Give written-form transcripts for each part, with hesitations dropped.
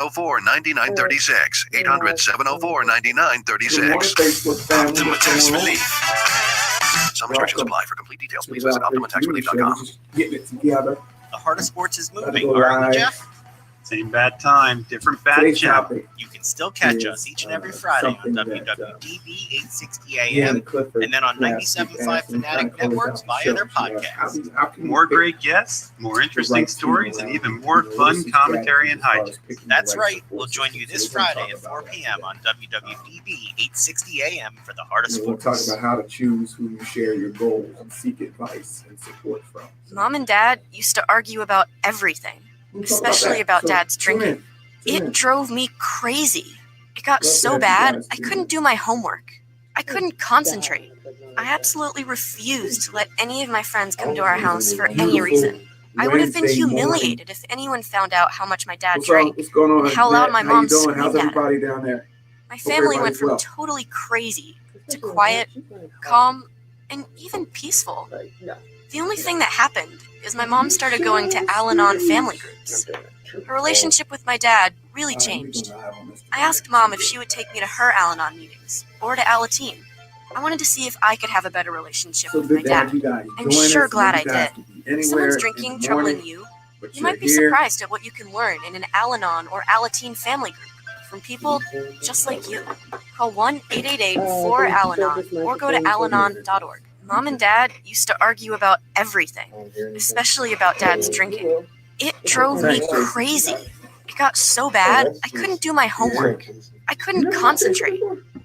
800-704-9936. 800-704-9936. Optima Tax Relief. Some restrictions apply. For complete details, please visit OptimaTaxRelief.com. Getting it together. The heart of sports is moving, aren't we, Jeff? Same bad time, different bad channel. You can still catch us each and every Friday on WWDB 860 AM and then on 97.5 Fanatic Networks via their podcast. More great guests, more interesting stories, and even more fun commentary and hijinks. That's right. We'll join you this Friday at 4 p.m. on WWDB 860 AM for the Heart of We'll Sports. talk about how to choose who you share your goals and seek advice and support from. Mom and Dad used to argue about everything, especially about Dad's drinking. It drove me crazy. It got so bad, I couldn't do my homework. I couldn't concentrate. I absolutely refused to let any of my friends come to our house for any reason. I would have been humiliated if anyone found out how much my dad drank and how loud my mom screamed at him. Down there? My family went from totally crazy to quiet, calm, and even peaceful. The only thing that happened is my mom started going to Al-Anon family groups. Her relationship with my dad really changed. I asked Mom if she would take me to her Al-Anon meetings or to Alateen. I wanted to see if I could have a better relationship with my dad. I'm sure glad I did. If someone's drinking troubling you, you might be surprised at what you can learn in an Al-Anon or Alateen family group from people just like you. Call 1-888-4-ALANON or go to alanon.org. Mom and Dad used to argue about everything, especially about Dad's drinking. It drove me crazy. It got so bad, I couldn't do my homework. I couldn't concentrate.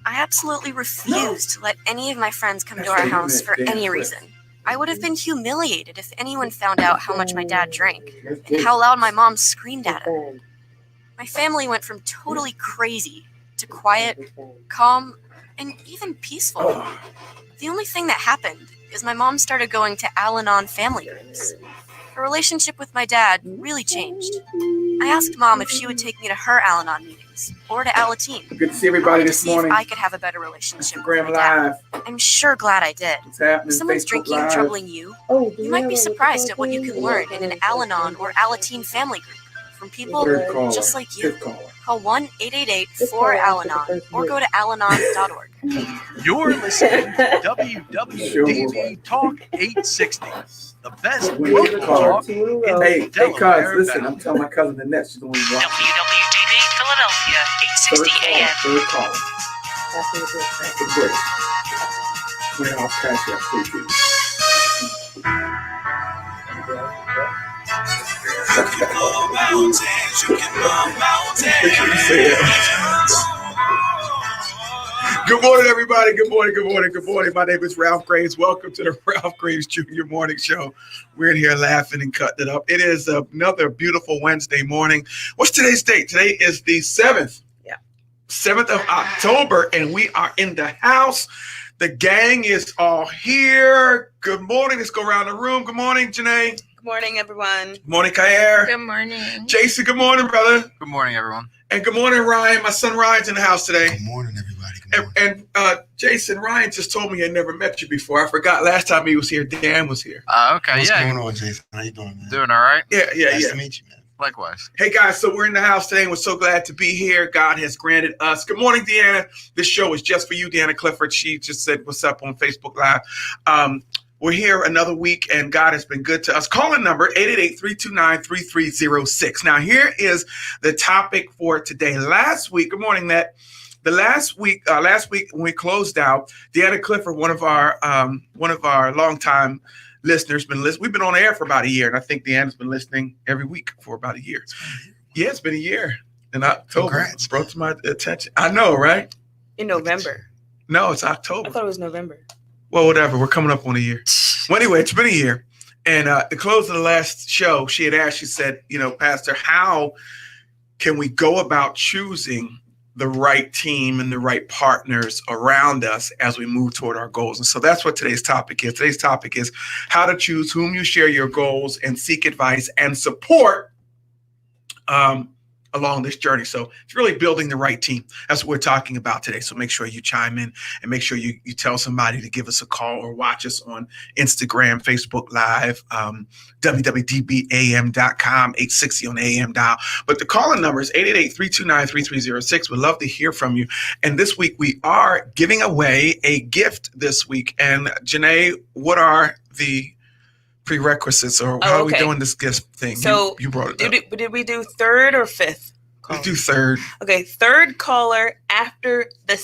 I absolutely refused to let any of my friends come to our house for any reason. I would have been humiliated if anyone found out how much my dad drank and how loud my mom screamed at him. My family went from totally crazy to quiet, calm, and even peaceful. The only thing that happened is my mom started going to Al-Anon family groups. Her relationship with my dad really changed. I asked Mom if she would take me to her Al-Anon meetings or to Alateen. Good to see everybody this morning. If I could have a better relationship with Instagram my dad. Live. I'm sure glad I did. What's happening? If someone's Facebook drinking Live. troubling you, you might be surprised at what you can learn in an Al-Anon or Alateen family group from people Third caller. just like you. Fifth caller. Call 1-888-4-ALANON or go to alanon.org. You're listening to WWDB Talk 860, the best local talk in the Hey, Delaware cuz, listen, Valley. I'm telling my cousin Annette, she's the one who's watching. WWDB Philadelphia, 860 AM. Third caller. That's the British. Yeah, I'll pass that please. Good morning, everybody. Good morning, good morning, good morning. My name is Ralph Graves. Welcome to the Ralph Graves Jr. Morning Show. We're in here laughing and cutting it up. It is another beautiful Wednesday morning. What's today's date? Today is the 7th. Yeah. 7th of October, and we are in the house. The gang is all here. Good morning. Let's go around the room. Good morning, Janae. Good morning, everyone. Good morning, Kair. Good morning. Jason, good morning, brother. Good morning, everyone. And good morning, Ryan. My son Ryan's in the house today. Good morning, everybody. Good morning. And Jason, Ryan just told me he had never met you before. I forgot last time he was here, Dan was here. Okay, What's yeah. going on, Jason? How you doing, man? Doing all right? Yeah. Nice to meet you, man. Likewise. Hey, guys, so we're in the house today, and we're so glad to be here. God has granted us. Good morning, Deanna. This show is just for you, Deanna Clifford. She just said, what's up on Facebook Live. We're here another week, and God has been good to us. Call-in number, 888-329-3306. Now, here is the topic for today. Last week, good morning, Matt. Last week when we closed out, Deanna Clifford, one of our longtime listeners, we've been on air for about a year, and I think Deanna's been listening every week for about a year. Yeah, it's been a year. In October. Congrats. Brought to my attention. I know, right? In November. No, it's October. I thought it was November. Well, whatever. We're coming up on a year. Well, anyway, it's been a year. And at the close of the last show, she had asked, she said, Pastor, how can we go about choosing the right team and the right partners around us as we move toward our goals? And so that's what today's topic is. Today's topic is how to choose whom you share your goals and seek advice and support along this journey. So it's really building the right team. That's what we're talking about today. So make sure you chime in and make sure you tell somebody to give us a call or watch us on Instagram, Facebook Live, www.dbam.com, 860 on the AM dial. But the call-in number is 888-329-3306. We'd love to hear from you. And this week we are giving away a gift this week. And Janae, what are the prerequisites, or how are we doing this gift thing? So you brought it up. Did we do third or fifth? Let's do third. Okay, third caller after the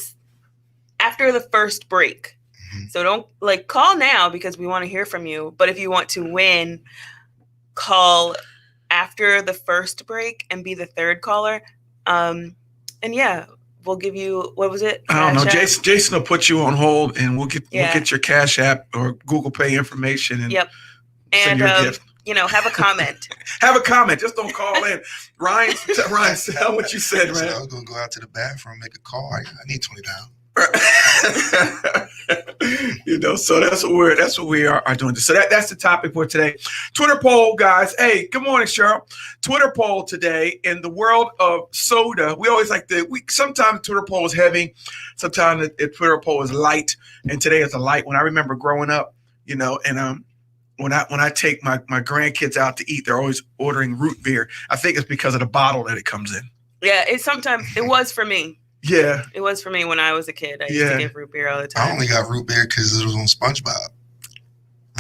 first break. Mm-hmm. So don't call now because we want to hear from you. But if you want to win, call after the first break and be the third caller. And yeah, we'll give you, what was it? I don't know. Jason will put you on hold, and we'll get your Cash App or Google Pay information and send And your gift. have a comment. Have a comment. Just don't call in. Ryan, tell what you said, I man. was going to go out to the bathroom, make a call. I need $20. So that's what we are doing. So that's the topic for today. Twitter poll, guys. Hey, good morning, Cheryl. Twitter poll today. In the world of soda, we always sometimes the Twitter poll is heavy, sometimes the Twitter poll is light, and today is a light one. I remember growing up, and when I take my grandkids out to eat, they're always ordering root beer. I think it's because of the bottle that it comes in. Yeah, it was for me. Yeah. It was for me when I was a kid. I used to get root beer all the time. I only got root beer because it was on SpongeBob.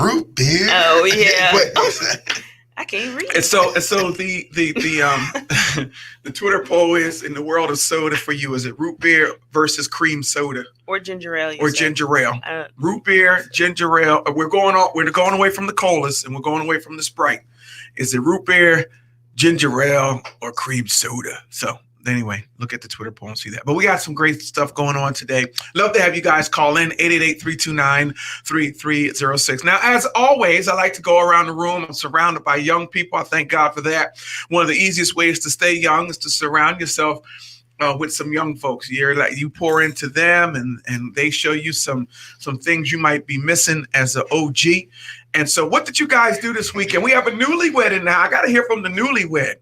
Root beer? Oh, yeah. What is that? I can't read. And so the the Twitter poll is, in the world of soda for you, is it root beer versus cream soda? Or ginger ale. Ginger ale. Root beer, ginger ale. We're going away from the colas, and we're going away from the Sprite. Is it root beer, ginger ale, or cream soda? So anyway, look at the Twitter poll and see that. But we got some great stuff going on today. Love to have you guys call in, 888-329-3306. Now, as always, I like to go around the room. I'm surrounded by young people. I thank God for that. One of the easiest ways to stay young is to surround yourself with some young folks. You pour into them, and they show you some things you might be missing as an OG. And so what did you guys do this weekend? We have a newlywed in now. I got to hear from the newlywed.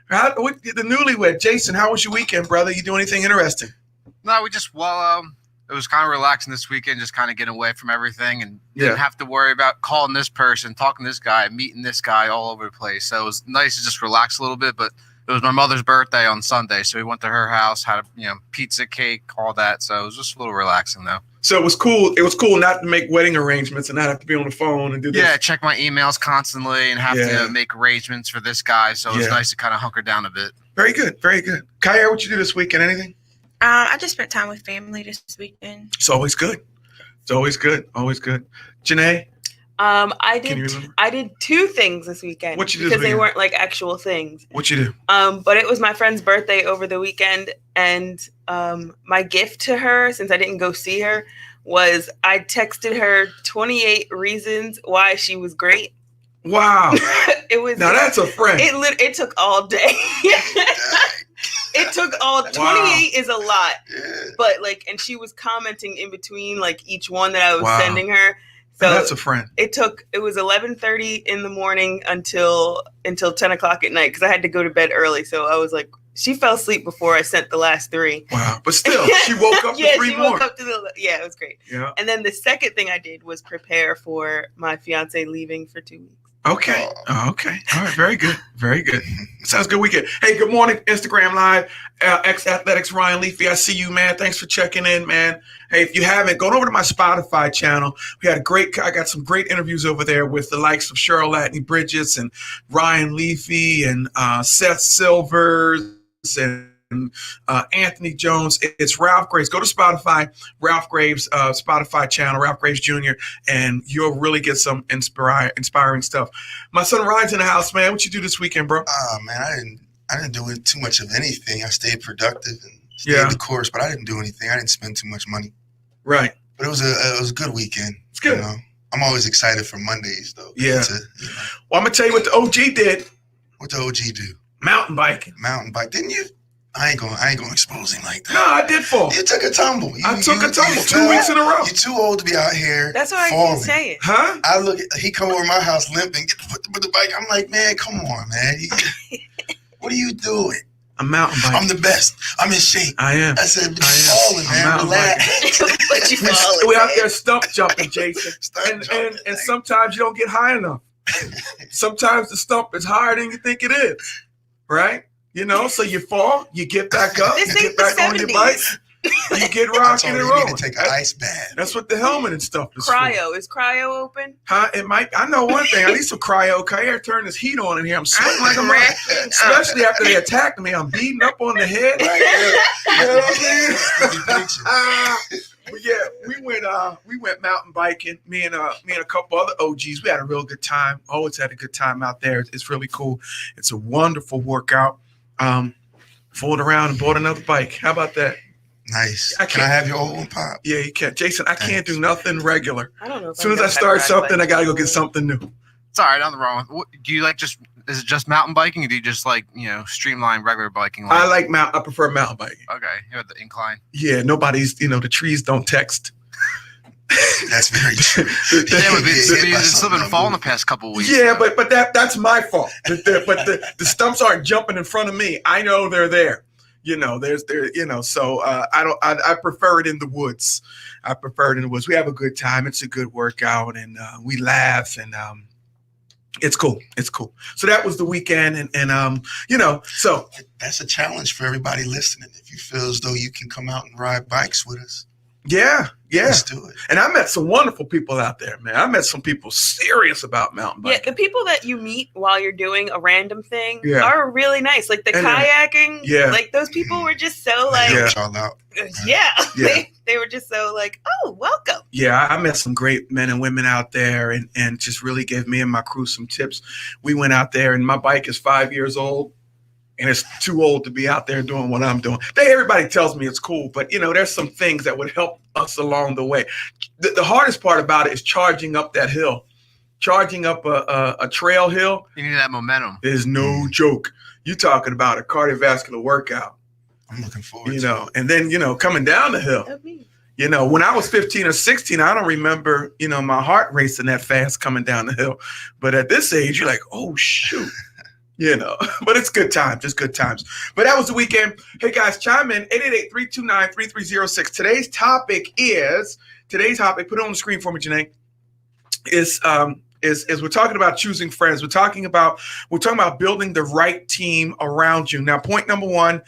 The newlywed. Jason, how was your weekend, brother? You do anything interesting? No, it was kind of relaxing this weekend, just kind of getting away from everything and didn't have to worry about calling this person, talking to this guy, meeting this guy all over the place. So it was nice to just relax a little bit, but it was my mother's birthday on Sunday, so we went to her house, had pizza, cake, all that. So it was just a little relaxing, though. So it was cool. It was cool not to make wedding arrangements and not have to be on the phone and do this. Yeah, check my emails constantly and have to make arrangements for this guy. So it was nice to kind of hunker down a bit. Very good. Very good. Kaya, what you do this weekend? Anything? I just spent time with family this weekend. It's always good. It's always good. Always good. Janae? I Can you did. remember? I did 2 things this weekend. What you did this because they weekend? weren't like actual things. What you do? But it was my friend's birthday over the weekend, and my gift to her, since I didn't go see her, was I texted her 28 reasons why she was great. Wow. It was Now that's a friend. It took all day. It took all 28 is a lot, but like, and she was commenting in between like each one that I was sending her. So that's a friend. It was 11:30 in the morning until 10 o'clock at night because I had to go to bed early. So I was like, she fell asleep before I sent the last 3. Wow. But still, she woke up to 3 more. Woke up to it was great. Yeah. And then the second thing I did was prepare for my fiance leaving for 2 weeks. Okay. Okay. All right. Very good. Very good. Sounds good weekend. Hey, good morning, Instagram Live. Ex-Athletics Ryan Leafy. I see you, man. Thanks for checking in, man. Hey, if you haven't, go over to my Spotify channel. I got some great interviews over there with the likes of Cheryl Latney Bridges and Ryan Leafy and Seth Silvers and Anthony Jones. It's Ralph Graves. Go to Spotify, Ralph Graves Spotify channel, Ralph Graves Jr., and you'll really get some inspiring stuff. My son Ryan's in the house, man. What you do this weekend, bro? Man, I didn't do too much of anything. I stayed productive and stayed the course, but I didn't do anything. I didn't spend too much money. Right. But it was a good weekend. It's good. You know? I'm always excited for Mondays, though. Yeah. Well, I'm gonna tell you what the OG did. What the OG do? Mountain biking. Mountain bike. Didn't you? I ain't gonna expose him like that. No, I did fall. You took a tumble. I took a tumble 2 weeks in a row. You're too old to be out here. That's what falling. I keep saying. Huh? I look at he come over my house limping, put the bike. I'm like, man, come on, man. What are you doing? I'm mountain biking. I'm the best. I'm in shape. I am. I said, falling, man. mountain Relax. But you falling. We out there stump jumping, Jason. And sometimes you don't get high enough. Sometimes the stump is higher than you think it is. Right? You know, so you fall, you get back up, This you ain't get back the on your bike, 70s. you get I rocking told and her you rolling. need to take an ice bath. That's what the helmet and stuff is for. Cryo. Is cryo open? Huh? It might. I know one thing. I need some cryo. Kair turned this heat on in here. I'm sweating like a man. Especially after they attacked me. I'm beating up on the head. You know what I mean? But yeah, we went mountain biking. Me and a couple other OGs. We had a real good time. Always had a good time out there. It's really cool. It's a wonderful workout. Fooled around and bought another bike. How about that? Nice. I Can I have your old one, Pop? Yeah, you can. Jason, I can't do nothing regular. I don't know. As soon as I start something, I gotta go get something new. It's all right. Nothing wrong. Do you like is it just mountain biking, or do you just like streamline regular biking? I prefer mountain biking. Okay, you have the incline. Yeah, nobody's. The trees don't text. That's very true. Yeah, but it's still been falling the past couple of weeks. Yeah, but that's my fault. But the stumps aren't jumping in front of me. I know they're there. So I prefer it in the woods. We have a good time. It's a good workout, and we laugh, and it's cool. It's cool. So that was the weekend, and so that's a challenge for everybody listening. If you feel as though you can come out and ride bikes with us, yeah. let's do it. And I met some wonderful people out there, man. I met some people serious about mountain biking. Yeah, the people that you meet while you're doing a random thing Yeah. are really nice. Like the And kayaking. yeah. Like those people were just so like, Yeah. Y'all out. yeah. Yeah. They were just so like, oh, welcome. Yeah, I met some great men and women out there and just really gave me and my crew some tips. We went out there, and my bike is 5 years old, and it's too old to be out there doing what I'm doing. Everybody tells me it's cool, but there's some things that would help us along the way. The hardest part about it is charging up that hill. Charging up a trail hill You need that momentum. is no joke. You're talking about a cardiovascular workout, I'm looking forward to it. and then, coming down the hill. When I was 15 or 16, I don't remember, my heart racing that fast coming down the hill. But at this age, you're like, oh, shoot. But it's good times. It's good times. But that was the weekend. Hey, guys, chime in, 888-329-3306. Today's topic, put it on the screen for me, Janae, is we're talking about choosing friends. We're talking about building the right team around you. Now, point number one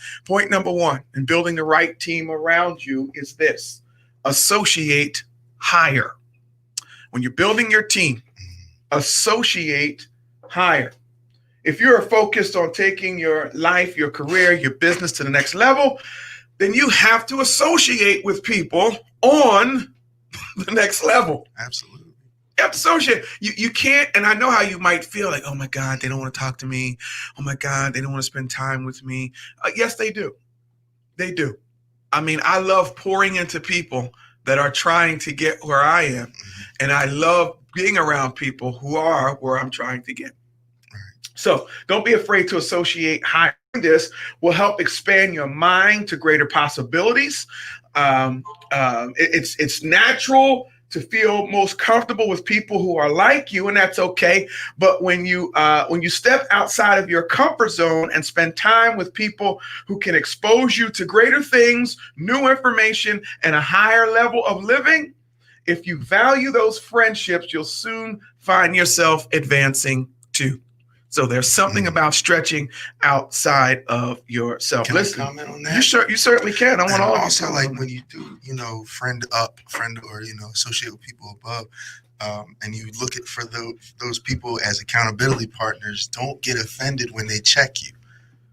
in building the right team around you is this: associate higher. When you're building your team, associate higher. If you're focused on taking your life, your career, your business to the next level, then you have to associate with people on the next level. Absolutely. You have to associate. You can't, and I know how you might feel like, oh my God, they don't want to talk to me. Oh my God, they don't want to spend time with me. Yes, they do. They do. I mean, I love pouring into people that are trying to get where I am. And I love being around people who are where I'm trying to get. So don't be afraid to associate. Hiring this will help expand your mind to greater possibilities. It's natural to feel most comfortable with people who are like you, and that's okay. But when you step outside of your comfort zone and spend time with people who can expose you to greater things, new information, and a higher level of living, if you value those friendships, you'll soon find yourself advancing too. So there's something about stretching outside of yourself. Can Listen, I comment on that? you certainly can. I want And all of you also, to like comment. when you do, friend or associate with people above, and you look at for those people as accountability partners. Don't get offended when they check you.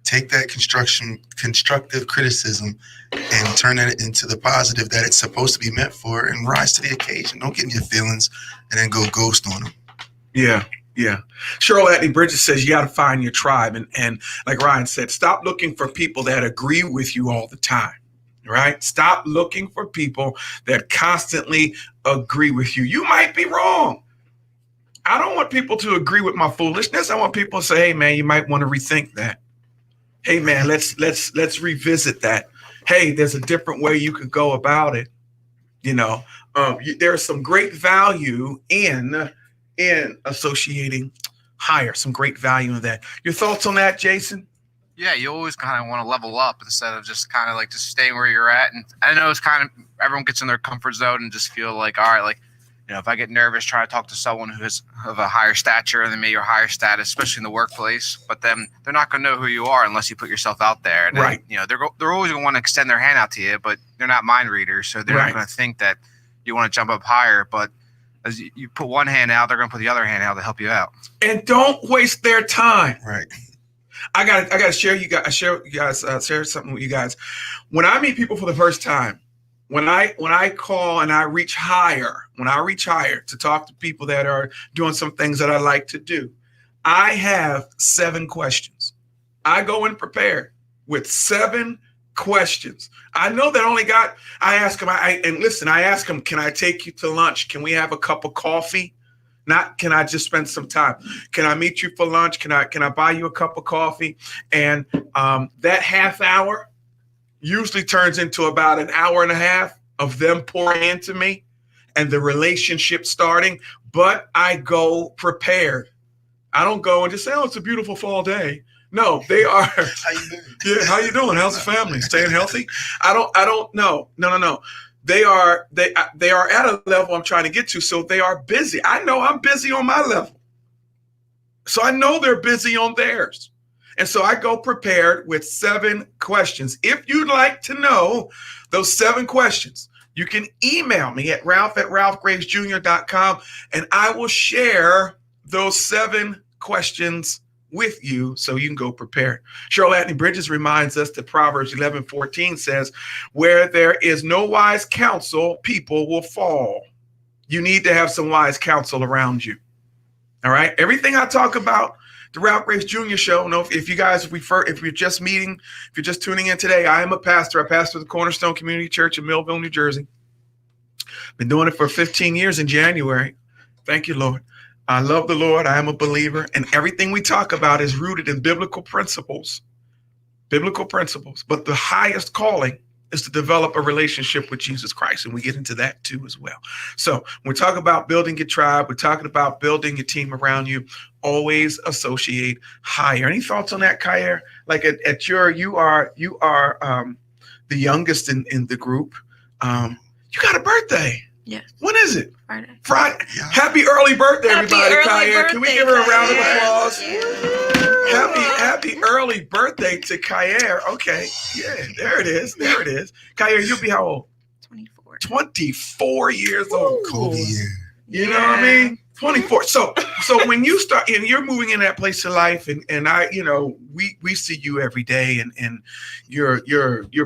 Take that constructive criticism and turn it into the positive that it's supposed to be meant for, and rise to the occasion. Don't get in your feelings and then go ghost on them. Yeah. Cheryl Atney Bridges says you got to find your tribe. And like Ryan said, stop looking for people that agree with you all the time, right? Stop looking for people that constantly agree with you. You might be wrong. I don't want people to agree with my foolishness. I want people to say, hey, man, you might want to rethink that. Hey, man, let's revisit that. Hey, there's a different way you could go about it. There's some great value in associating higher, some great value in that. Your thoughts on that, Jason? Yeah, you always kind of want to level up instead of just kind of like just staying where you're at. And I know it's kind of everyone gets in their comfort zone and just feel like, all right, like, if I get nervous trying to talk to someone who is of a higher stature than me or higher status, especially in the workplace, but then they're not going to know who you are unless you put yourself out there. And right. Then, they're always going to want to extend their hand out to you, but they're not mind readers, so they're not going to think that you want to jump up higher. But as you put one hand out, they're going to put the other hand out to help you out. And don't waste their time. Right. I got to share share something with you guys. When I meet people for the first time, when I call and I reach higher to talk to people that are doing some things that I like to do, I have 7 questions. I go in prepared with 7 questions. I know that I ask them, I ask them, can I take you to lunch? Can we have a cup of coffee? Not, can I just spend some time? Can I meet you for lunch? Can I buy you a cup of coffee? And that half hour usually turns into about an hour and a half of them pouring into me and the relationship starting. But I go prepared. I don't go and just say, oh, it's a beautiful fall day. No, they are. How you doing? Yeah, how you doing? How's the family? Staying healthy? I don't know. No. They are at a level I'm trying to get to, so they are busy. I know I'm busy on my level. So I know they're busy on theirs. And so I go prepared with 7 questions. If you'd like to know those 7 questions, you can email me at ralph@ralphgravesjr.com, and I will share those 7 questions with you so you can go prepared. Cheryl Atney Bridges reminds us that Proverbs 11:14 says, where there is no wise counsel, people will fall. You need to have some wise counsel around you. All right. Everything I talk about, the Ralph Graves Jr. Show. If you guys refer, if you're just tuning in today, I am a pastor. I pastor the Cornerstone Community Church in Millville, New Jersey. Been doing it for 15 years in January. Thank you, Lord. I love the Lord. I am a believer. And everything we talk about is rooted in biblical principles. Biblical principles. But the highest calling is to develop a relationship with Jesus Christ. And we get into that too as well. So when we talk about building your tribe, we're talking about building your team around you. Always associate higher. Any thoughts on that, Kyer? Like you are the youngest in the group. You got a birthday. Yes. When is it? Friday. Yeah. Happy early birthday, everybody, Happy early Kyer. Can we birthday, give her a round of Kyer. applause? Yeah. Happy early birthday to Kyer. Okay. Yeah, there it is. Kyer, you'll be how old? 24. 24 years old. Kobe year. You know what I mean? 24. So So when you start and you're moving in that place of life, and I, we see you every day, and you're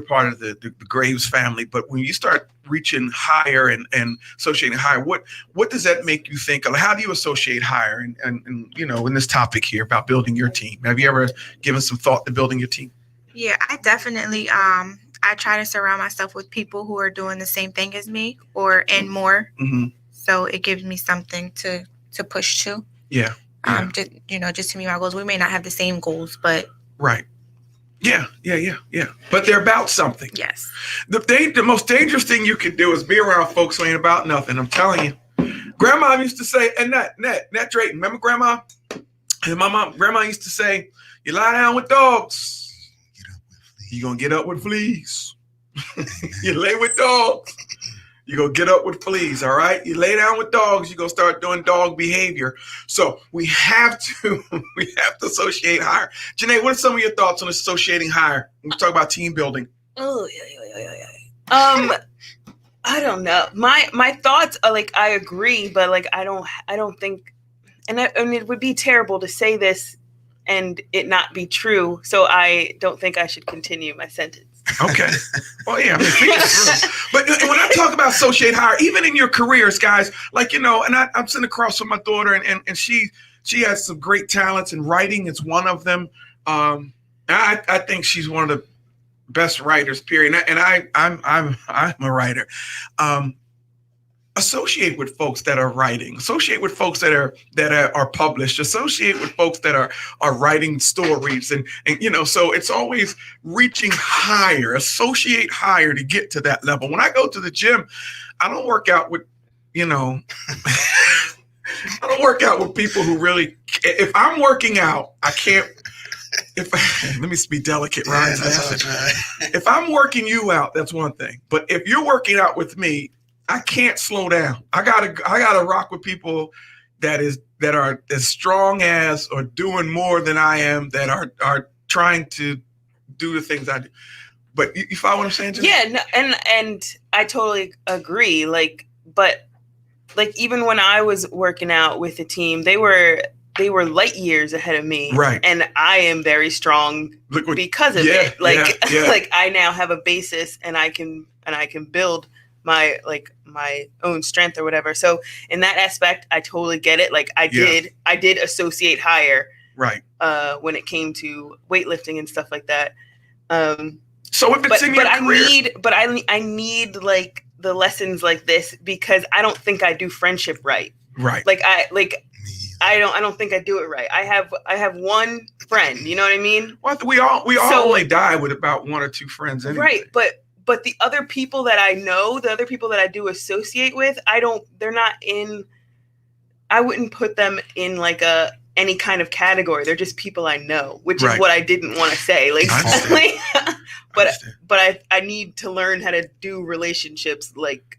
part of the Graves family. But when you start reaching higher and associating higher, what does that make you think of? How do you associate higher? And in this topic here about building your team, have you ever given some thought to building your team? Yeah, I definitely I try to surround myself with people who are doing the same thing as me and more. Mm-hmm. So it gives me something to push to. Yeah. Just to meet my goals. We may not have the same goals, but right. Yeah. But they're about something. Yes. The most dangerous thing you can do is be around folks who ain't about nothing. I'm telling you. Grandma used to say, and Nat Drayton, remember Grandma? And Grandma used to say, you lie down with dogs, you're going to get up with fleas. You lay with dogs, you're going to get up with fleas, all right? You lay down with dogs, you're going to start doing dog behavior. So we have to associate higher. Janae, what are some of your thoughts on associating higher when we talk about team building? Oh, yeah. I don't know. My thoughts are like, I agree, but like, I don't think, and it would be terrible to say this and it not be true. So I don't think I should continue my sentence. Okay. Well, yeah. But when I talk about associate higher, even in your careers, guys, like, and I'm sitting across from my daughter and she has some great talents, and writing is one of them. I think she's one of the best writers, period. And I'm a writer. Associate with folks that are writing, associate with folks that are published, associate with folks that are writing stories. And so it's always reaching higher, associate higher to get to that level. When I go to the gym, I don't work out with, I don't work out with people who really, if I'm working out, I can't, let me be delicate, Ryan. If I'm working you out, that's one thing. But if you're working out with me, I can't slow down. I gotta rock with people that are as strong as or doing more than I am, that are trying to do the things I do. But you follow what I'm saying? Jimmy? Yeah, no, and I totally agree. But even when I was working out with the team, they were light years ahead of me. Right. And I am very strong because of it. Like I now have a basis, and I can build my own strength or whatever. So in that aspect, I totally get it. Like I did associate higher, right? When it came to weightlifting and stuff like that. So if it's in your career, I need like the lessons like this, because I don't think I do friendship right. Right. I don't think I do it right. I have one friend, you know what I mean? Well, we all only die with about one or two friends anyway. Right, but the other people that I know, the other people that I do associate with, they're not in, I wouldn't put them in like any kind of category. They're just people I know, which is what I didn't want to say. But I need to learn how to do relationships like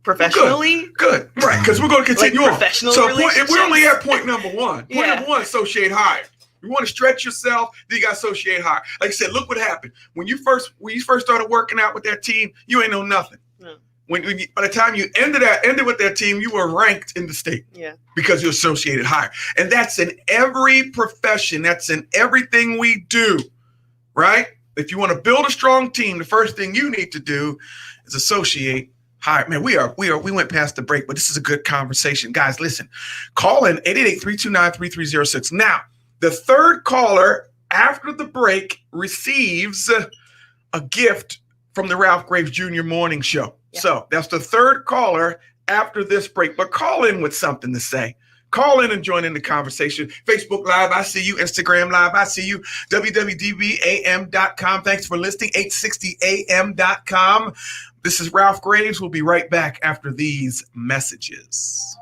professionally. Well, good. Right. Because we're going to continue on. Professional so relationships. We're only at point number one. Point number one, associate higher. You want to stretch yourself, then you got to associate higher. Like I said, look what happened. When you first started working out with that team, you ain't know nothing. No. By the time you ended with that team, you were ranked in the state. Yeah. Because you associated higher. And that's in every profession. That's in everything we do. Right? If you want to build a strong team, the first thing you need to do is associate higher. Man, we went past the break, but this is a good conversation. Guys, listen. Call in 888-329-3306. Now, the third caller after the break receives a gift from the Ralph Graves Jr. Morning Show. Yeah. So that's the third caller after this break. But call in with something to say. Call in and join in the conversation. Facebook Live, I see you. Instagram Live, I see you. www.dbam.com. Thanks for listening. 860am.com. This is Ralph Graves. We'll be right back after these messages.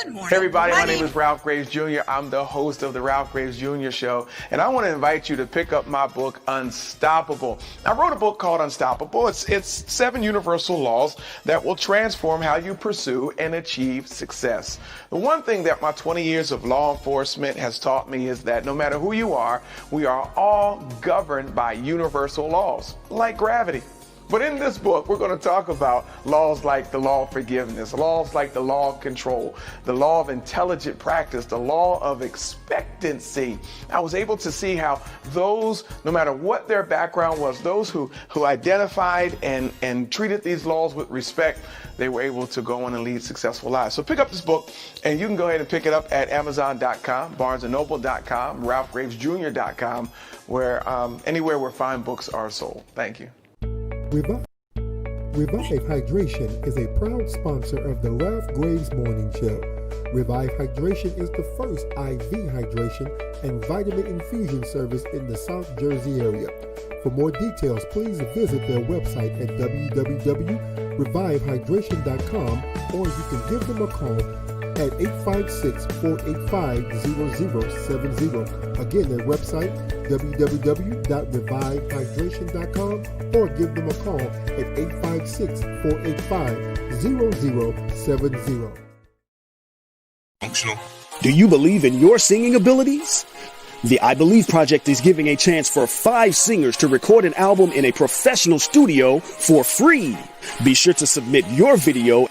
Good morning. Hey everybody, my name is Ralph Graves Jr. I'm the host of the Ralph Graves Jr. Show, and I want to invite you to pick up my book, Unstoppable. I wrote a book called Unstoppable. It's 7 universal laws that will transform how you pursue and achieve success. The one thing that my 20 years of law enforcement has taught me is that no matter who you are, we are all governed by universal laws, like gravity. But in this book, we're going to talk about laws like the law of forgiveness, laws like the law of control, the law of intelligent practice, the law of expectancy. I was able to see how those, no matter what their background was, those who identified and treated these laws with respect, they were able to go on and lead successful lives. So pick up this book, and you can go ahead and pick it up at Amazon.com, BarnesandNoble.com, RalphGravesJr.com, where anywhere where fine books are sold. Thank you. Revive Hydration is a proud sponsor of the Ralph Graves Morning Show. Revive Hydration is the first IV hydration and vitamin infusion service in the South Jersey area. For more details, please visit their website at www.revivehydration.com, or you can give them a call at 856-485-0070. Again, their website, www.revivehydration.com, or give them a call at 856-485-0070. Do you believe in your singing abilities? The I Believe Project is giving a chance for 5 singers to record an album in a professional studio for free. Be sure to submit your video.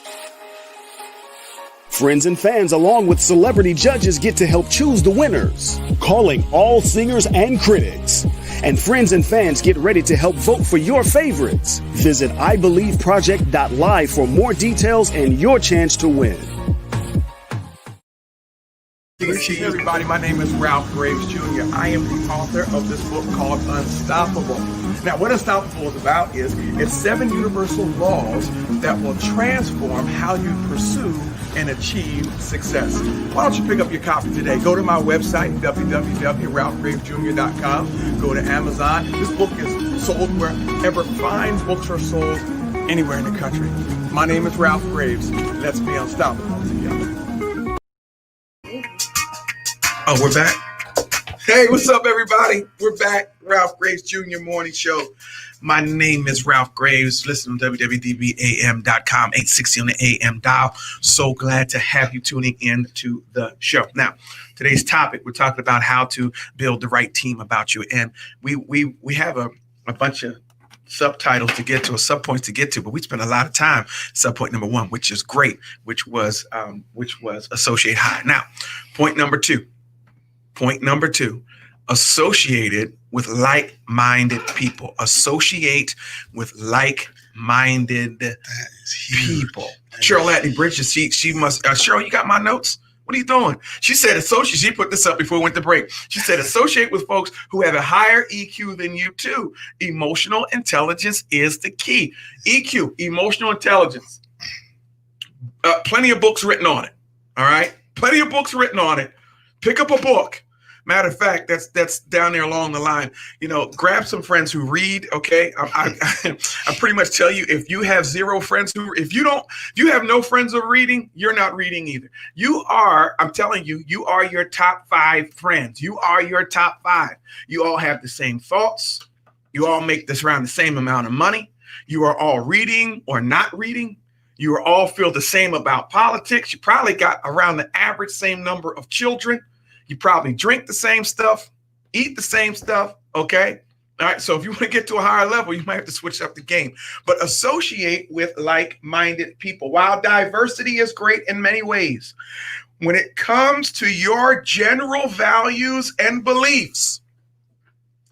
Friends and fans, along with celebrity judges, get to help choose the winners, calling all singers and critics. And friends and fans, get ready to help vote for your favorites. Visit IBelieveProject.live for more details and your chance to win. Hey everybody, my name is Ralph Graves Jr. I am the author of this book called Unstoppable. Now, what Unstoppable is about is it's 7 universal laws that will transform how you pursue and achieve success. Why don't you pick up your copy today? Go to my website, www.ralphgravesjr.com. Go to Amazon. This book is sold wherever fine books are sold, anywhere in the country. My name is Ralph Graves. Let's be unstoppable together. Oh, we're back. Hey, what's up, everybody? We're back. Ralph Graves Jr. Morning Show. My name is Ralph Graves. Listen on www.dbam.com, 860 on the AM dial. So glad to have you tuning in to the show. Now, today's topic, we're talking about how to build the right team about you. And we have a bunch of subtitles to get to, or subpoints to get to, but we spent a lot of time subpoint number 1, which is great, which was associate high. Now, point number 2, associated with like-minded people. Associate with like-minded people. Cheryl Atney Bridges, she must, Cheryl, you got my notes? What are you doing? She said associate. She put this up before we went to break. She said associate with folks who have a higher EQ than you too. Emotional intelligence is the key. EQ, emotional intelligence. Plenty of books written on it. All right? Plenty of books written on it. Pick up a book. Matter of fact, that's down there along the line. You know, grab some friends who read. Okay, I pretty much tell you, if you have 0 friends if you have no friends who are reading, you're not reading either. You are. I'm telling you, you are your top 5 friends. You are your top 5. You all have the same thoughts. You all make this around the same amount of money. You are all reading or not reading. You all feel the same about politics. You probably got around the average same number of children. You probably drink the same stuff, eat the same stuff, okay? All right, so if you want to get to a higher level, you might have to switch up the game. But associate with like-minded people. While diversity is great in many ways, when it comes to your general values and beliefs,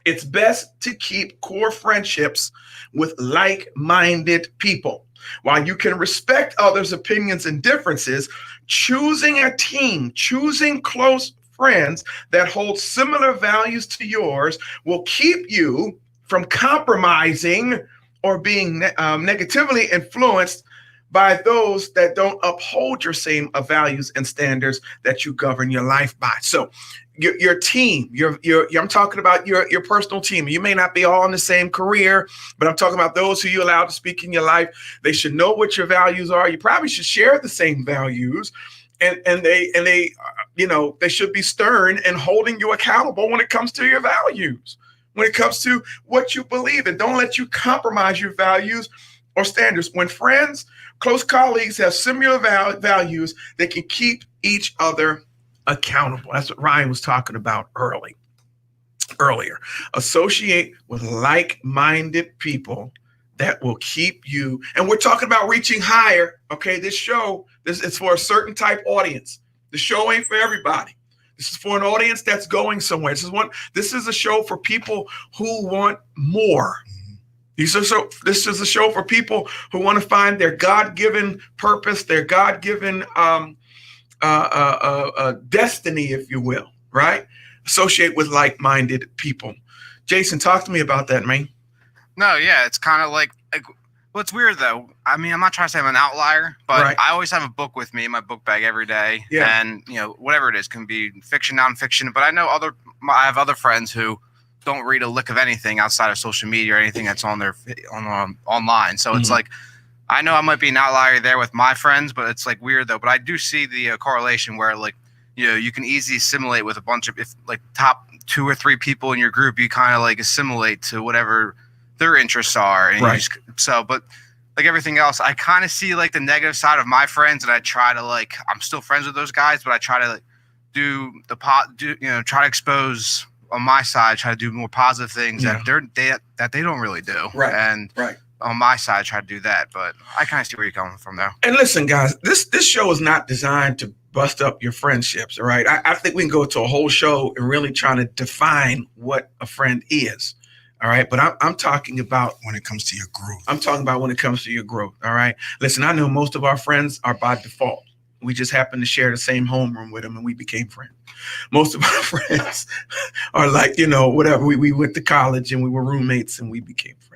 it's best to keep core friendships with like-minded people. While you can respect others' opinions and differences, choosing a team, choosing close friends that hold similar values to yours will keep you from compromising or being negatively influenced by those that don't uphold your same values and standards that you govern your life by. So your team, I'm talking about your personal team. You may not be all in the same career, but I'm talking about those who you allow to speak in your life. They should know what your values are. You probably should share the same values. And they should be stern and holding you accountable when it comes to your values, when it comes to what you believe in. Don't let you compromise your values or standards. When friends, close colleagues have similar values, they can keep each other accountable. That's what Ryan was talking about earlier. Associate with like-minded people that will keep you. And we're talking about reaching higher. Okay, this is for a certain type audience. The show ain't for everybody. This is for an audience that's going somewhere. This is a show for people who want more. This is a show for people who want to find their God-given purpose, their God-given destiny, if you will, right? Associate with like-minded people. Jason, talk to me about that, man. No, yeah, it's kind of like well, it's weird though. I mean, I'm not trying to say I'm an outlier, but right. I always have a book with me in my book bag every day. Yeah. And whatever it is, can be fiction, nonfiction. But I know I have other friends who don't read a lick of anything outside of social media or anything that's on their online. So it's like, I know I might be an outlier there with my friends, but it's like weird though. But I do see the correlation where like, you can easily assimilate with a bunch of, if like top 2 or 3 people in your group, you kind of like assimilate to whatever their interests are. And right. But like everything else, I kind of see like the negative side of my friends, and I try to like, I'm still friends with those guys, but I try to like try to expose on my side, try to do more positive things that they don't really do. Right. And right. On my side, try to do that, but I kind of see where you're coming from there. And listen, guys, this show is not designed to bust up your friendships. All right. I think we can go to a whole show and really trying to define what a friend is. All right. But I'm talking about when it comes to your growth. I'm talking about when it comes to your growth. All right. Listen, I know most of our friends are by default. We just happen to share the same homeroom with them and we became friends. Most of our friends are like, whatever. We went to college and we were roommates and we became friends.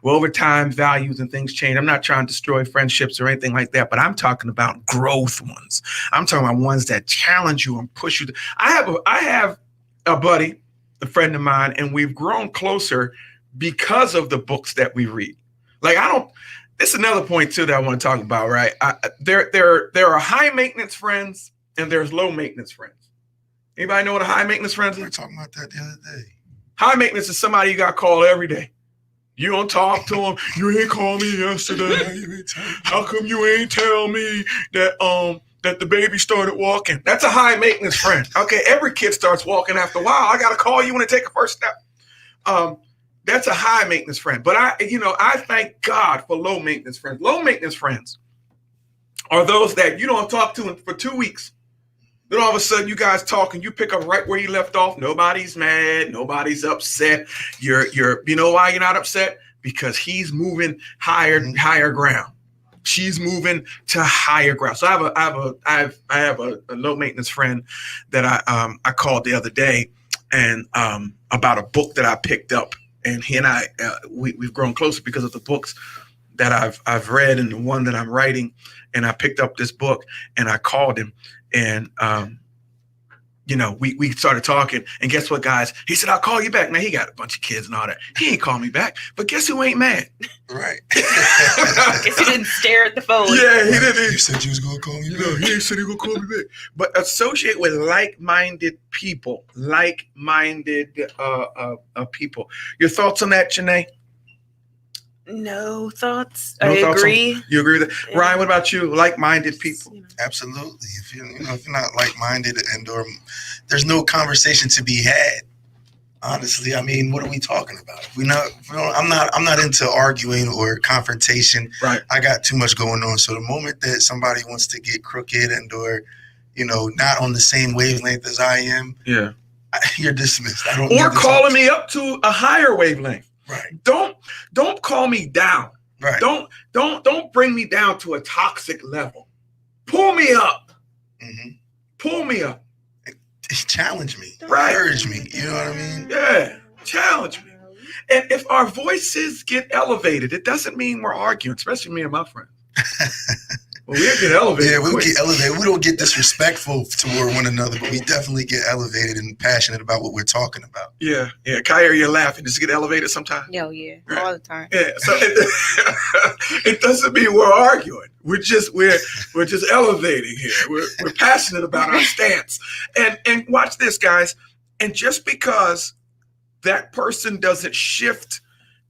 Well, over time, values and things change. I'm not trying to destroy friendships or anything like that, but I'm talking about growth ones. I'm talking about ones that challenge you and push you. I have a buddy, a friend of mine, and we've grown closer because of the books that we read. Like this is another point too that I want to talk about, right? There are high maintenance friends and there's low maintenance friends. Anybody know what a high maintenance friend is? We were talking about that the other day. High maintenance is somebody you got called every day. You don't talk to them. You ain't call me yesterday. How come you ain't tell me that that the baby started walking? That's a high maintenance friend. Okay, every kid starts walking after a while. I gotta call you when they take a first step. That's a high maintenance friend. But I thank God for low maintenance friends. Low maintenance friends are those that you don't talk to for 2 weeks. Then all of a sudden you guys talk and you pick up right where you left off. Nobody's mad. Nobody's upset. You know why you're not upset? Because he's moving higher ground. She's moving to higher ground. So I have a low maintenance friend that I called the other day and about a book that I picked up, and he and I we've grown closer because of the books that I've read and the one that I'm writing. And I picked up this book and I called him. And, we started talking, and guess what, guys? He said, I'll call you back. Now, he got a bunch of kids and all that. He ain't called me back, but guess who ain't mad? Right. Guess he didn't stare at the phone. Yeah, he didn't. You said you was going to call me back. No, he ain't said he was going to call me back. But associate with like-minded people, people. Your thoughts on that, Janae? No thoughts. No I thoughts agree. You agree with that? Yeah. Ryan, what about you? Like-minded people? Absolutely. If you're not like-minded or there's no conversation to be had. Honestly, I mean, what are we talking about? I'm not into arguing or confrontation. Right. I got too much going on. So the moment that somebody wants to get crooked or not on the same wavelength as I am, yeah, you're dismissed. I don't. Or calling me up to a higher wavelength. Right. Don't call me down. Right. Don't bring me down to a toxic level. Pull me up. Mm-hmm. Pull me up. Challenge me. Right. Urge me. You know what I mean? Yeah. Challenge me. And if our voices get elevated, it doesn't mean we're arguing, especially me and my friend. Well, we'll get elevated. Yeah, we'll get elevated. We don't get disrespectful toward one another, but we definitely get elevated and passionate about what we're talking about. Yeah. Kaya, you're laughing. Does it get elevated sometimes? No, yeah. Right. All the time. Yeah. So it doesn't mean we're arguing. We're just elevating here. We're passionate about our stance. And watch this, guys. And just because that person doesn't shift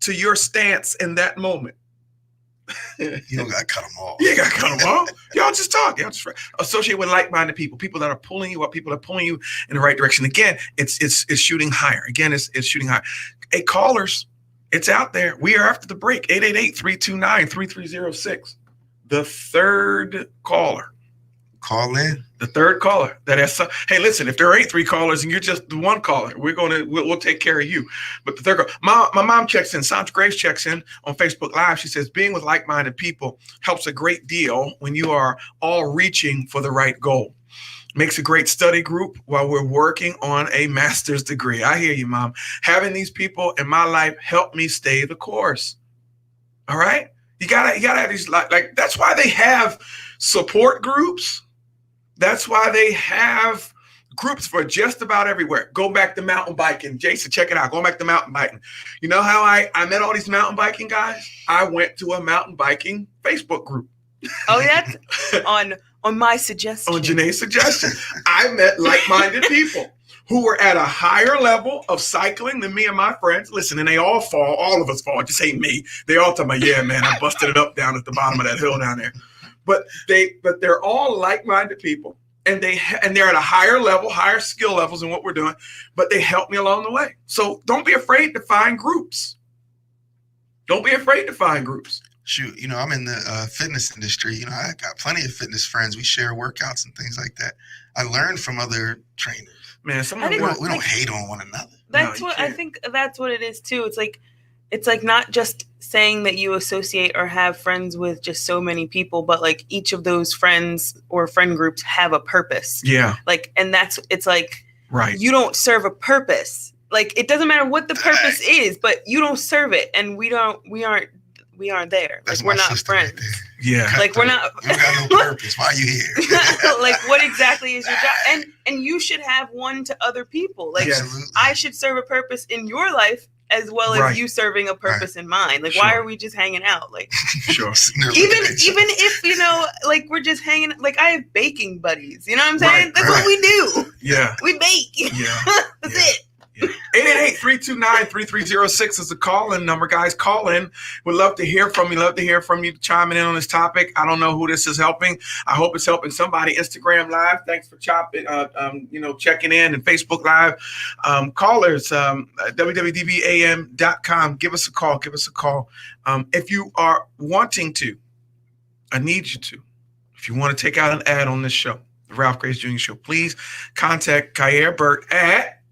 to your stance in that moment, you don't got to cut them off. You ain't got to cut them off. Y'all just talk. Y'all just associate with like-minded people that are pulling you up, people that are pulling you in the right direction. Again, it's shooting higher. Again, it's shooting higher. Hey, callers, It's out there. We are after the break. 888-329-3306. The third caller. Call in. The third caller. Hey, listen, if there ain't 3 callers and you're just the one caller, we'll take care of you. But the third caller, my mom checks in. Sandra Grace checks in on Facebook Live. She says, being with like-minded people helps a great deal when you are all reaching for the right goal. Makes a great study group while we're working on a master's degree. I hear you, Mom. Having these people in my life help me stay the course. All right? You gotta have these, like that's why they have support groups. That's why they have groups for just about everywhere. Go back to mountain biking. Jason, check it out. Going back to mountain biking. You know how I met all these mountain biking guys? I went to a mountain biking Facebook group. Oh, that's on my suggestion. On Janae's suggestion. I met like-minded people who were at a higher level of cycling than me and my friends. Listen, and they all fall. All of us fall. Just ain't me. They all tell me, yeah, man, I busted it up down at the bottom of that hill down there. But they're all like-minded people, and they're at a higher level, higher skill levels than what we're doing. But they help me along the way. So don't be afraid to find groups. Don't be afraid to find groups. Shoot, I'm in the fitness industry. I got plenty of fitness friends. We share workouts and things like that. I learned from other trainers. Man, we don't hate on one another. That's what I think. That's what it is too. It's like not just saying that you associate or have friends with just so many people, but like each of those friends or friend groups have a purpose. Yeah. And it's like, right. You don't serve a purpose. Like, it doesn't matter what the purpose is, but you don't serve it, and we aren't there. That's like, we're not friends. Right, yeah. Like, we're not. You got no purpose. Why are you here? Like, what exactly is your job? And you should have one to other people. Like, I should serve a purpose in your life as well as you serving a purpose in mine. Like, why are we just hanging out? Like, sure. even if like we're just hanging. Like, I have baking buddies. You know what I'm saying? That's what we do. Yeah. We bake. Yeah. That's it. 888-329-3306 is the call-in number, guys. Call in. We'd love to hear from you. Love to hear from you chiming in on this topic. I don't know who this is helping. I hope it's helping somebody. Instagram Live. Thanks for checking in, and Facebook Live. Callers, www.dbam.com. Give us a call. If you are wanting to, I need you to. If you want to take out an ad on this show, the Ralph Grace Jr. Show, please contact Kyer Burt at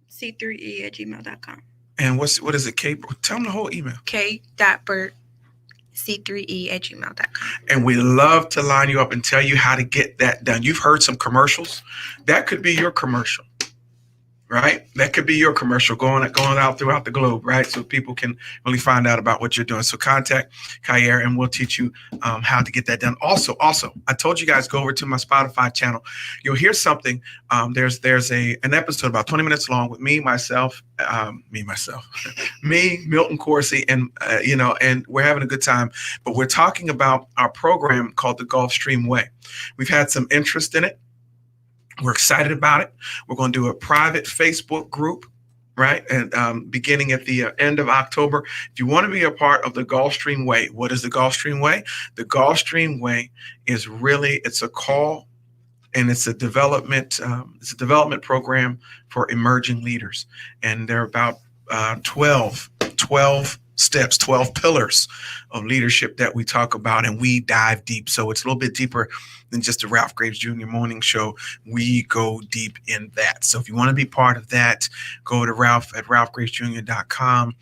c3e@gmail.com. And what is it, Kate? Tell them the whole email. k.burt.c3e@gmail.com. And we love to line you up and tell you how to get that done. You've heard some commercials. That could be your commercial, right? That could be your commercial going out throughout the globe, right? So people can really find out about what you're doing. So contact Kyer and we'll teach you how to get that done. Also, I told you guys, go over to my Spotify channel. You'll hear something. There's an episode about 20 minutes long with me, Milton Corsi, and and we're having a good time. But we're talking about our program called the Gulfstream Way. We've had some interest in it. We're excited about it. We're going to do a private Facebook group, right? And beginning at the end of October. If you want to be a part of the Gulfstream Way, what is the Gulfstream Way? The Gulfstream Way is it's a call, and it's a development program for emerging leaders. And there are about 12 steps, 12 pillars of leadership that we talk about, and we dive deep. So it's a little bit deeper than just the Ralph Graves Jr. Morning Show. We go deep in that. So if you want to be part of that, go to ralph@ralphgravesjr.com.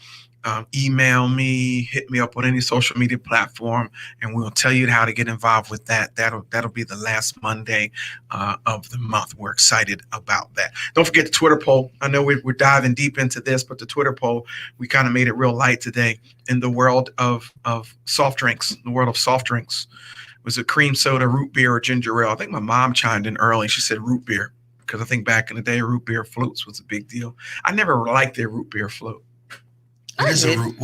Email me, hit me up on any social media platform, and we'll tell you how to get involved with that. That'll be the last Monday of the month. We're excited about that. Don't forget the Twitter poll. I know we're diving deep into this, but the Twitter poll, we kind of made it real light today in the world of soft drinks. Was it cream soda, root beer, or ginger ale? I think my mom chimed in early. She said root beer, because I think back in the day, root beer floats was a big deal. I never liked their root beer float. What's a root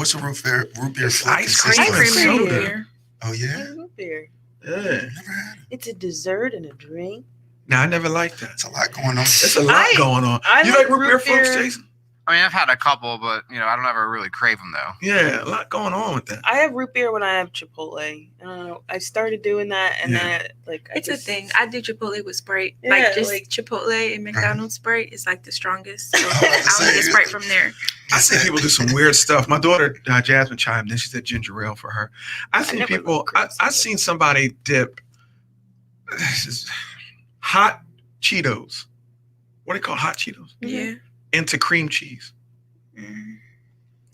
beer float? Ice cream and soda. Oh, yeah? Root beer. Yeah. Never had it. It's a dessert and a drink. No, I never liked that. It's a lot going on. It's a lot going on. You like root beer floats, Jason? I mean, I've had a couple, but I don't ever really crave them though. Yeah, a lot going on with that. I have root beer when I have Chipotle. I don't know. I started doing that, and then it's a thing. I do Chipotle with Sprite. Yeah, like Chipotle and McDonald's Sprite is like the strongest. So I only get Sprite from there. I see people do some weird stuff. My daughter Jasmine chimed in. She said ginger ale for her. I seen somebody dip hot Cheetos. What do they call hot Cheetos? Yeah. Into cream cheese. I mean,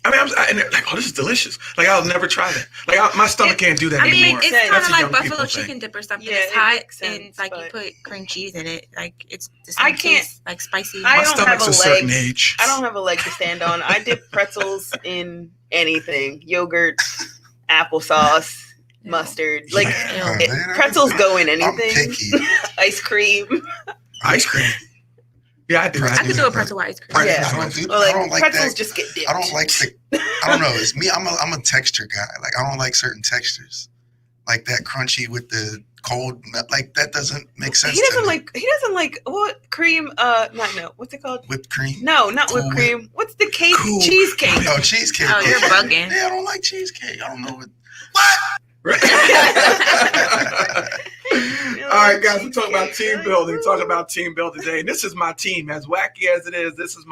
and they're like, oh, this is delicious. Like, I'll never try that. Like, my stomach can't do that anymore. It's kind That's of a like young buffalo people chicken thing. dip or something. Yeah, it's it hot makes sense, and like you but- put cream cheese in it. Like it's the I same can't- taste, like spicy. I My don't stomach's have a a certain leg. age. I don't have a leg to stand on. I dip pretzels in anything: yogurt, applesauce, mustard. Like Yeah, man, pretzels go in I'm anything. picky. Ice cream. Ice cream. Yeah, I do. I could do a pretzel with ice cream. Yeah. I don't do. Or I don't like like pretzels that. just get dipped. I don't like the. I don't know. It's me. I'm a texture guy. Like I don't like certain textures, like that crunchy with the cold. Like that doesn't make sense. He doesn't to me. like. He doesn't like what cream? No. What's it called? Whipped cream. No, not Cool whipped cream. What's the cake? Cool. Cheesecake. Oh, cheesecake. Oh, you're bugging. Yeah, I don't like cheesecake. I don't know what. All right, guys, we're talking about team building. Talking about team building today. And this is my team, as wacky as it is. This is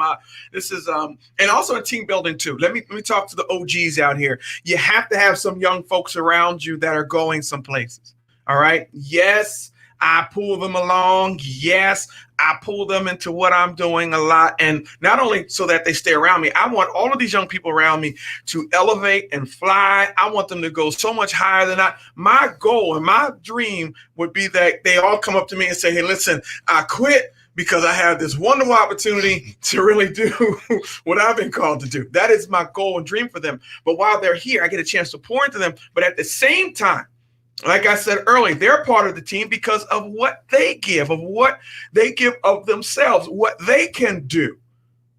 and also in team building too. Let me talk to the OGs out here. You have to have some young folks around you that are going some places. All right. Yes, I pull them along. Yes, I pull them into what I'm doing a lot. And not only so that they stay around me, I want all of these young people around me to elevate and fly. I want them to go so much higher than my goal and my dream would be that they all come up to me and say, hey, listen, I quit because I have this wonderful opportunity to really do what I've been called to do. That is my goal and dream for them. But while they're here, I get a chance to pour into them. But at the same time, like I said earlier, they're part of the team because of what they give, of what they give of themselves, what they can do,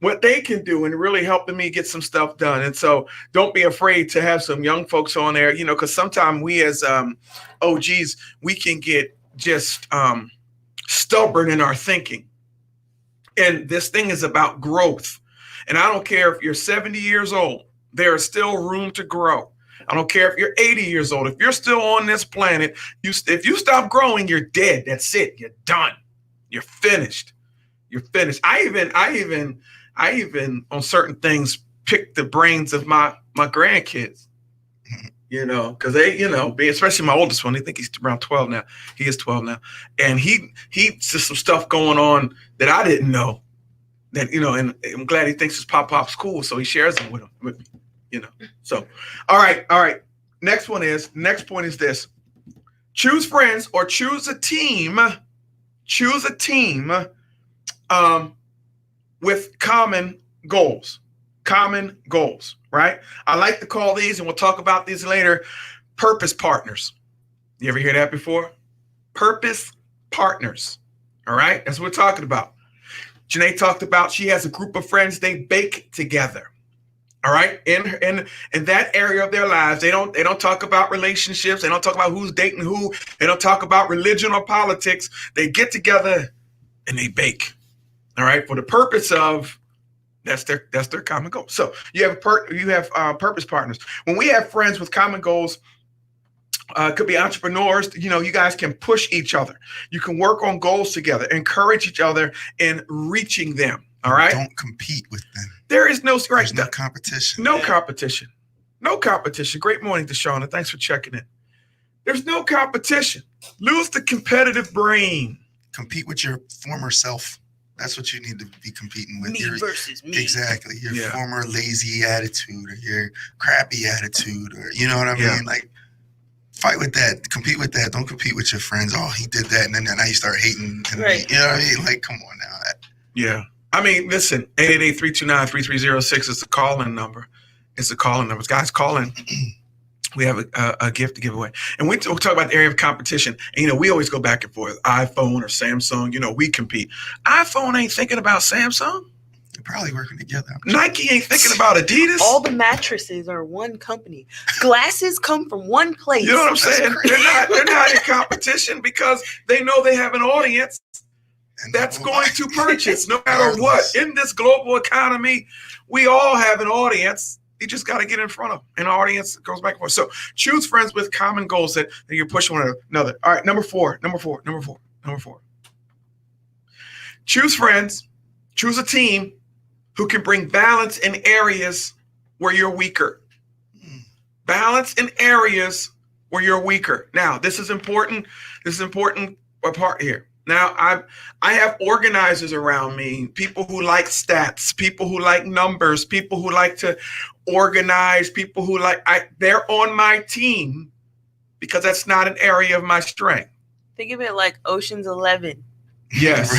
and really helping me get some stuff done. And so don't be afraid to have some young folks on there, because sometimes we as OGs, we can get just stubborn in our thinking. And this thing is about growth. And I don't care if you're 70 years old, there is still room to grow. I don't care if you're 80 years old. If you're still on this planet, if you stop growing, you're dead. That's it. You're done. You're finished. You're finished. I even on certain things pick the brains of my grandkids. Because they, especially my oldest one. I think he's around 12 now. He is 12 now, and he's just some stuff going on that I didn't know. That and I'm glad he thinks his pop's cool, so he shares them with me. So, all right. Next point is this: choose friends or choose a team. Choose a team with common goals. Common goals, right? I like to call these, and we'll talk about these later, purpose partners. You ever hear that before? Purpose partners. All right, that's what we're talking about. Janae talked about she has a group of friends they bake together. All right, in that area of their lives, they don't talk about relationships. They don't talk about who's dating who. They don't talk about religion or politics. They get together and they bake. All right, for the purpose of that's their common goal. So you have purpose partners. When we have friends with common goals, could be entrepreneurs. You guys can push each other. You can work on goals together, encourage each other in reaching them. All right. Don't compete with them. There is no competition. No competition. No competition. Great morning, Deshauna. Thanks for checking in. There's no competition. Lose the competitive brain. Compete with your former self. That's what you need to be competing with. Me versus me. Exactly. Your former lazy attitude or your crappy attitude, or you know what I mean? Like, fight with that. Compete with that. Don't compete with your friends. Oh, he did that, and then now you start hating. Right. You know what I mean? Like, come on now. Yeah. I mean, listen, 888-329-3306 is the call-in number. It's the call-in number. Guys, call in. We have a gift to give away. And we'll talk about the area of competition. And, we always go back and forth. iPhone or Samsung, we compete. iPhone ain't thinking about Samsung. They're probably working together. Nike ain't thinking about Adidas. All the mattresses are one company. Glasses come from one place. You know what I'm saying? They're not in competition because they know they have an audience that's going to purchase no matter what. In this global economy, we all have an audience. You just got to get in front of them. An audience goes back and forth. So choose friends with common goals that you're pushing one another. All right, number four. Choose friends, choose a team who can bring balance in areas where you're weaker. Balance in areas where you're weaker. Now, this is important. This is important part here. Now, I have organizers around me, people who like stats, people who like numbers, people who like to organize, people who they're on my team because that's not an area of my strength. Think of it like Ocean's 11. Yes.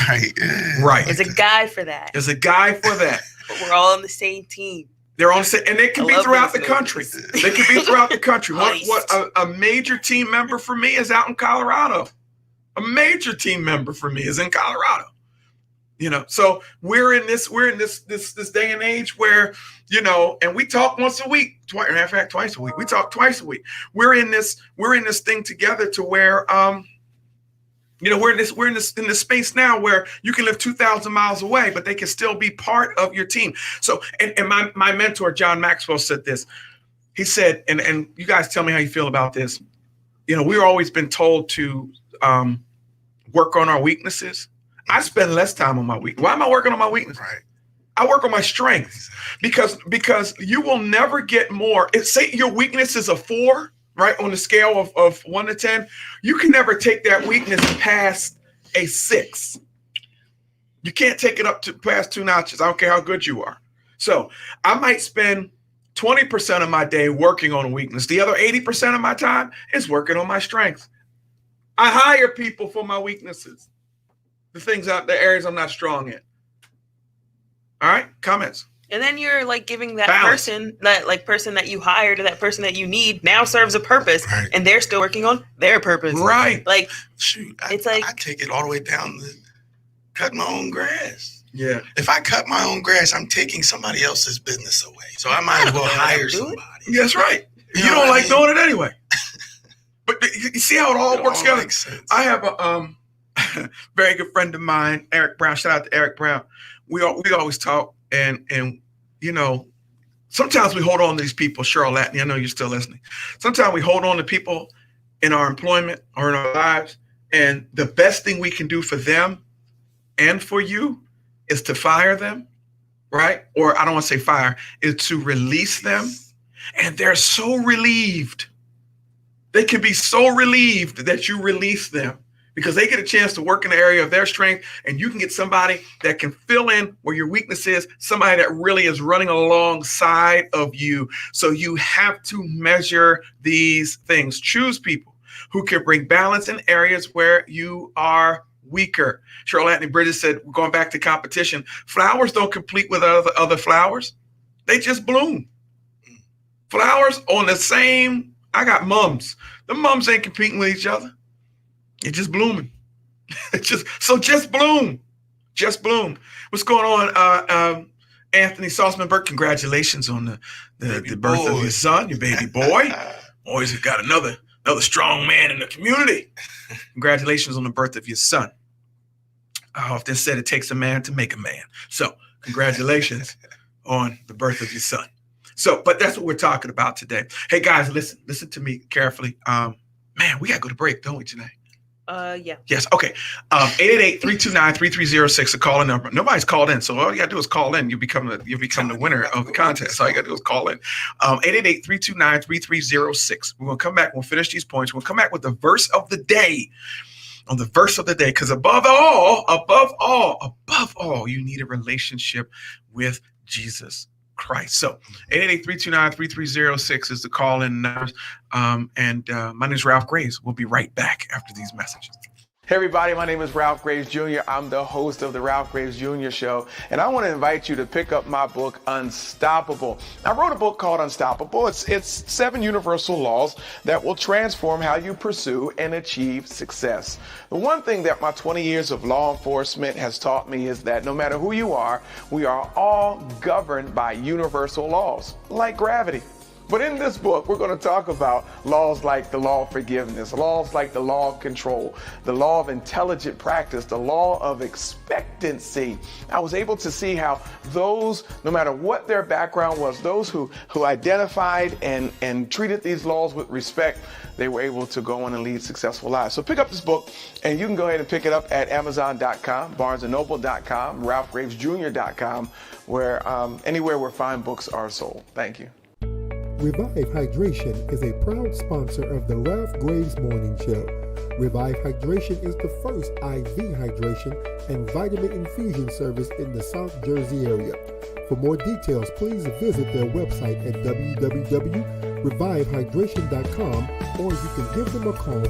Right. There's a guy for that. But we're all on the same team. They're on, and they can be throughout the country. They can be throughout the country. What a major team member for me is out in Colorado. A major team member for me is in Colorado. So we're in this day and age where, and we talk once a week, in fact, twice a week. We talk twice a week. We're in this thing together to where, we're in this space now where you can live 2,000 miles away, but they can still be part of your team. So, and my mentor, John Maxwell, said this. He said, and you guys tell me how you feel about this. We've always been told to work on our weaknesses. I spend less time on my weakness. Why am I working on my weakness? Right. I work on my strengths because you will never get more. Say your weakness is a 4, right? On the scale of 1 to 10, you can never take that weakness past a 6. You can't take it up to past 2 notches. I don't care how good you are. So I might spend 20% of my day working on a weakness. The other 80% of my time is working on my strengths. I hire people for my weaknesses, the areas I'm not strong in. All right, comments. And then you're giving that Balance. person that you hired, or that person that you need now serves a purpose, and they're still working on their purpose. Right. Shoot, I take it all the way down to cut my own grass. Yeah. If I cut my own grass, I'm taking somebody else's business away. So I might as well hire somebody. That's right. You don't like doing it anyway. But you see how it all works together? Makes sense. I have a very good friend of mine, Eric Brown. Shout out to Eric Brown. We always talk, and sometimes we hold on to these people. Cheryl Latney, I know you're still listening. Sometimes we hold on to people in our employment or in our lives, and the best thing we can do for them and for you is to fire them, right? Or I don't want to say fire, is to release them. And they're so relieved. They can be so relieved that you release them because they get a chance to work in the area of their strength, and you can get somebody that can fill in where your weakness is, somebody that really is running alongside of you. So you have to measure these things. Choose people who can bring balance in areas where you are weaker. Cheryl Latney Bridges said, going back to competition, flowers don't compete with other flowers. They just bloom. Flowers on the same, I got mums. The mums ain't competing with each other. It's just blooming. Just bloom. Just bloom. What's going on, Anthony Salzman Burke? Congratulations on the birth of your son, your baby boy. Always got another strong man in the community. Congratulations on the birth of your son. I often said it takes a man to make a man. So congratulations on the birth of your son. So, but that's what we're talking about today. Hey guys, listen to me carefully. Man, we gotta go to break, don't we, Janae? Yeah. Yes. Okay. 888-329-3306, a call-in number. Nobody's called in, so all you gotta do is call in. You become the winner of the contest. All you gotta do is call in. 888-329-3306. We're gonna come back. We'll finish these points. We'll come back with the verse of the day. On the verse of the day, because above all, you need a relationship with Jesus Christ. So 888-329-3306 is the call-in numbers. My name is Ralph Graves. We'll be right back after these messages. Hey everybody, my name is Ralph Graves Jr. I'm the host of the Ralph Graves Jr. Show, and I want to invite you to pick up my book, Unstoppable. I wrote a book called Unstoppable. It's 7 universal laws that will transform how you pursue and achieve success. The one thing that my 20 years of law enforcement has taught me is that no matter who you are, we are all governed by universal laws, like gravity. But in this book, we're going to talk about laws like the law of forgiveness, laws like the law of control, the law of intelligent practice, the law of expectancy. I was able to see how those, no matter what their background was, those who identified and treated these laws with respect, they were able to go on and lead successful lives. So pick up this book, and you can go ahead and pick it up at Amazon.com, BarnesandNoble.com, RalphGravesJr.com, where anywhere where fine books are sold. Thank you. Revive Hydration is a proud sponsor of the Ralph Graves Morning Show. Revive Hydration is the first IV hydration and vitamin infusion service in the South Jersey area. For more details, please visit their website at www.revivehydration.com, or you can give them a call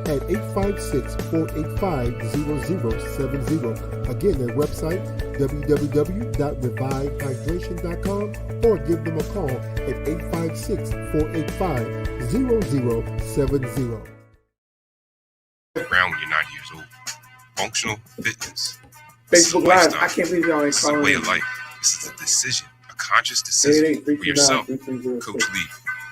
at 856-485-0070. Again, their website, www.revivehydration.com, or give them a call at 856-485-0070. Around when you're 9 years old. Functional fitness. Facebook Live, I can't believe y'all ain't calling. It's a way of life. This is a decision, a conscious decision for yourself. Coach Lee,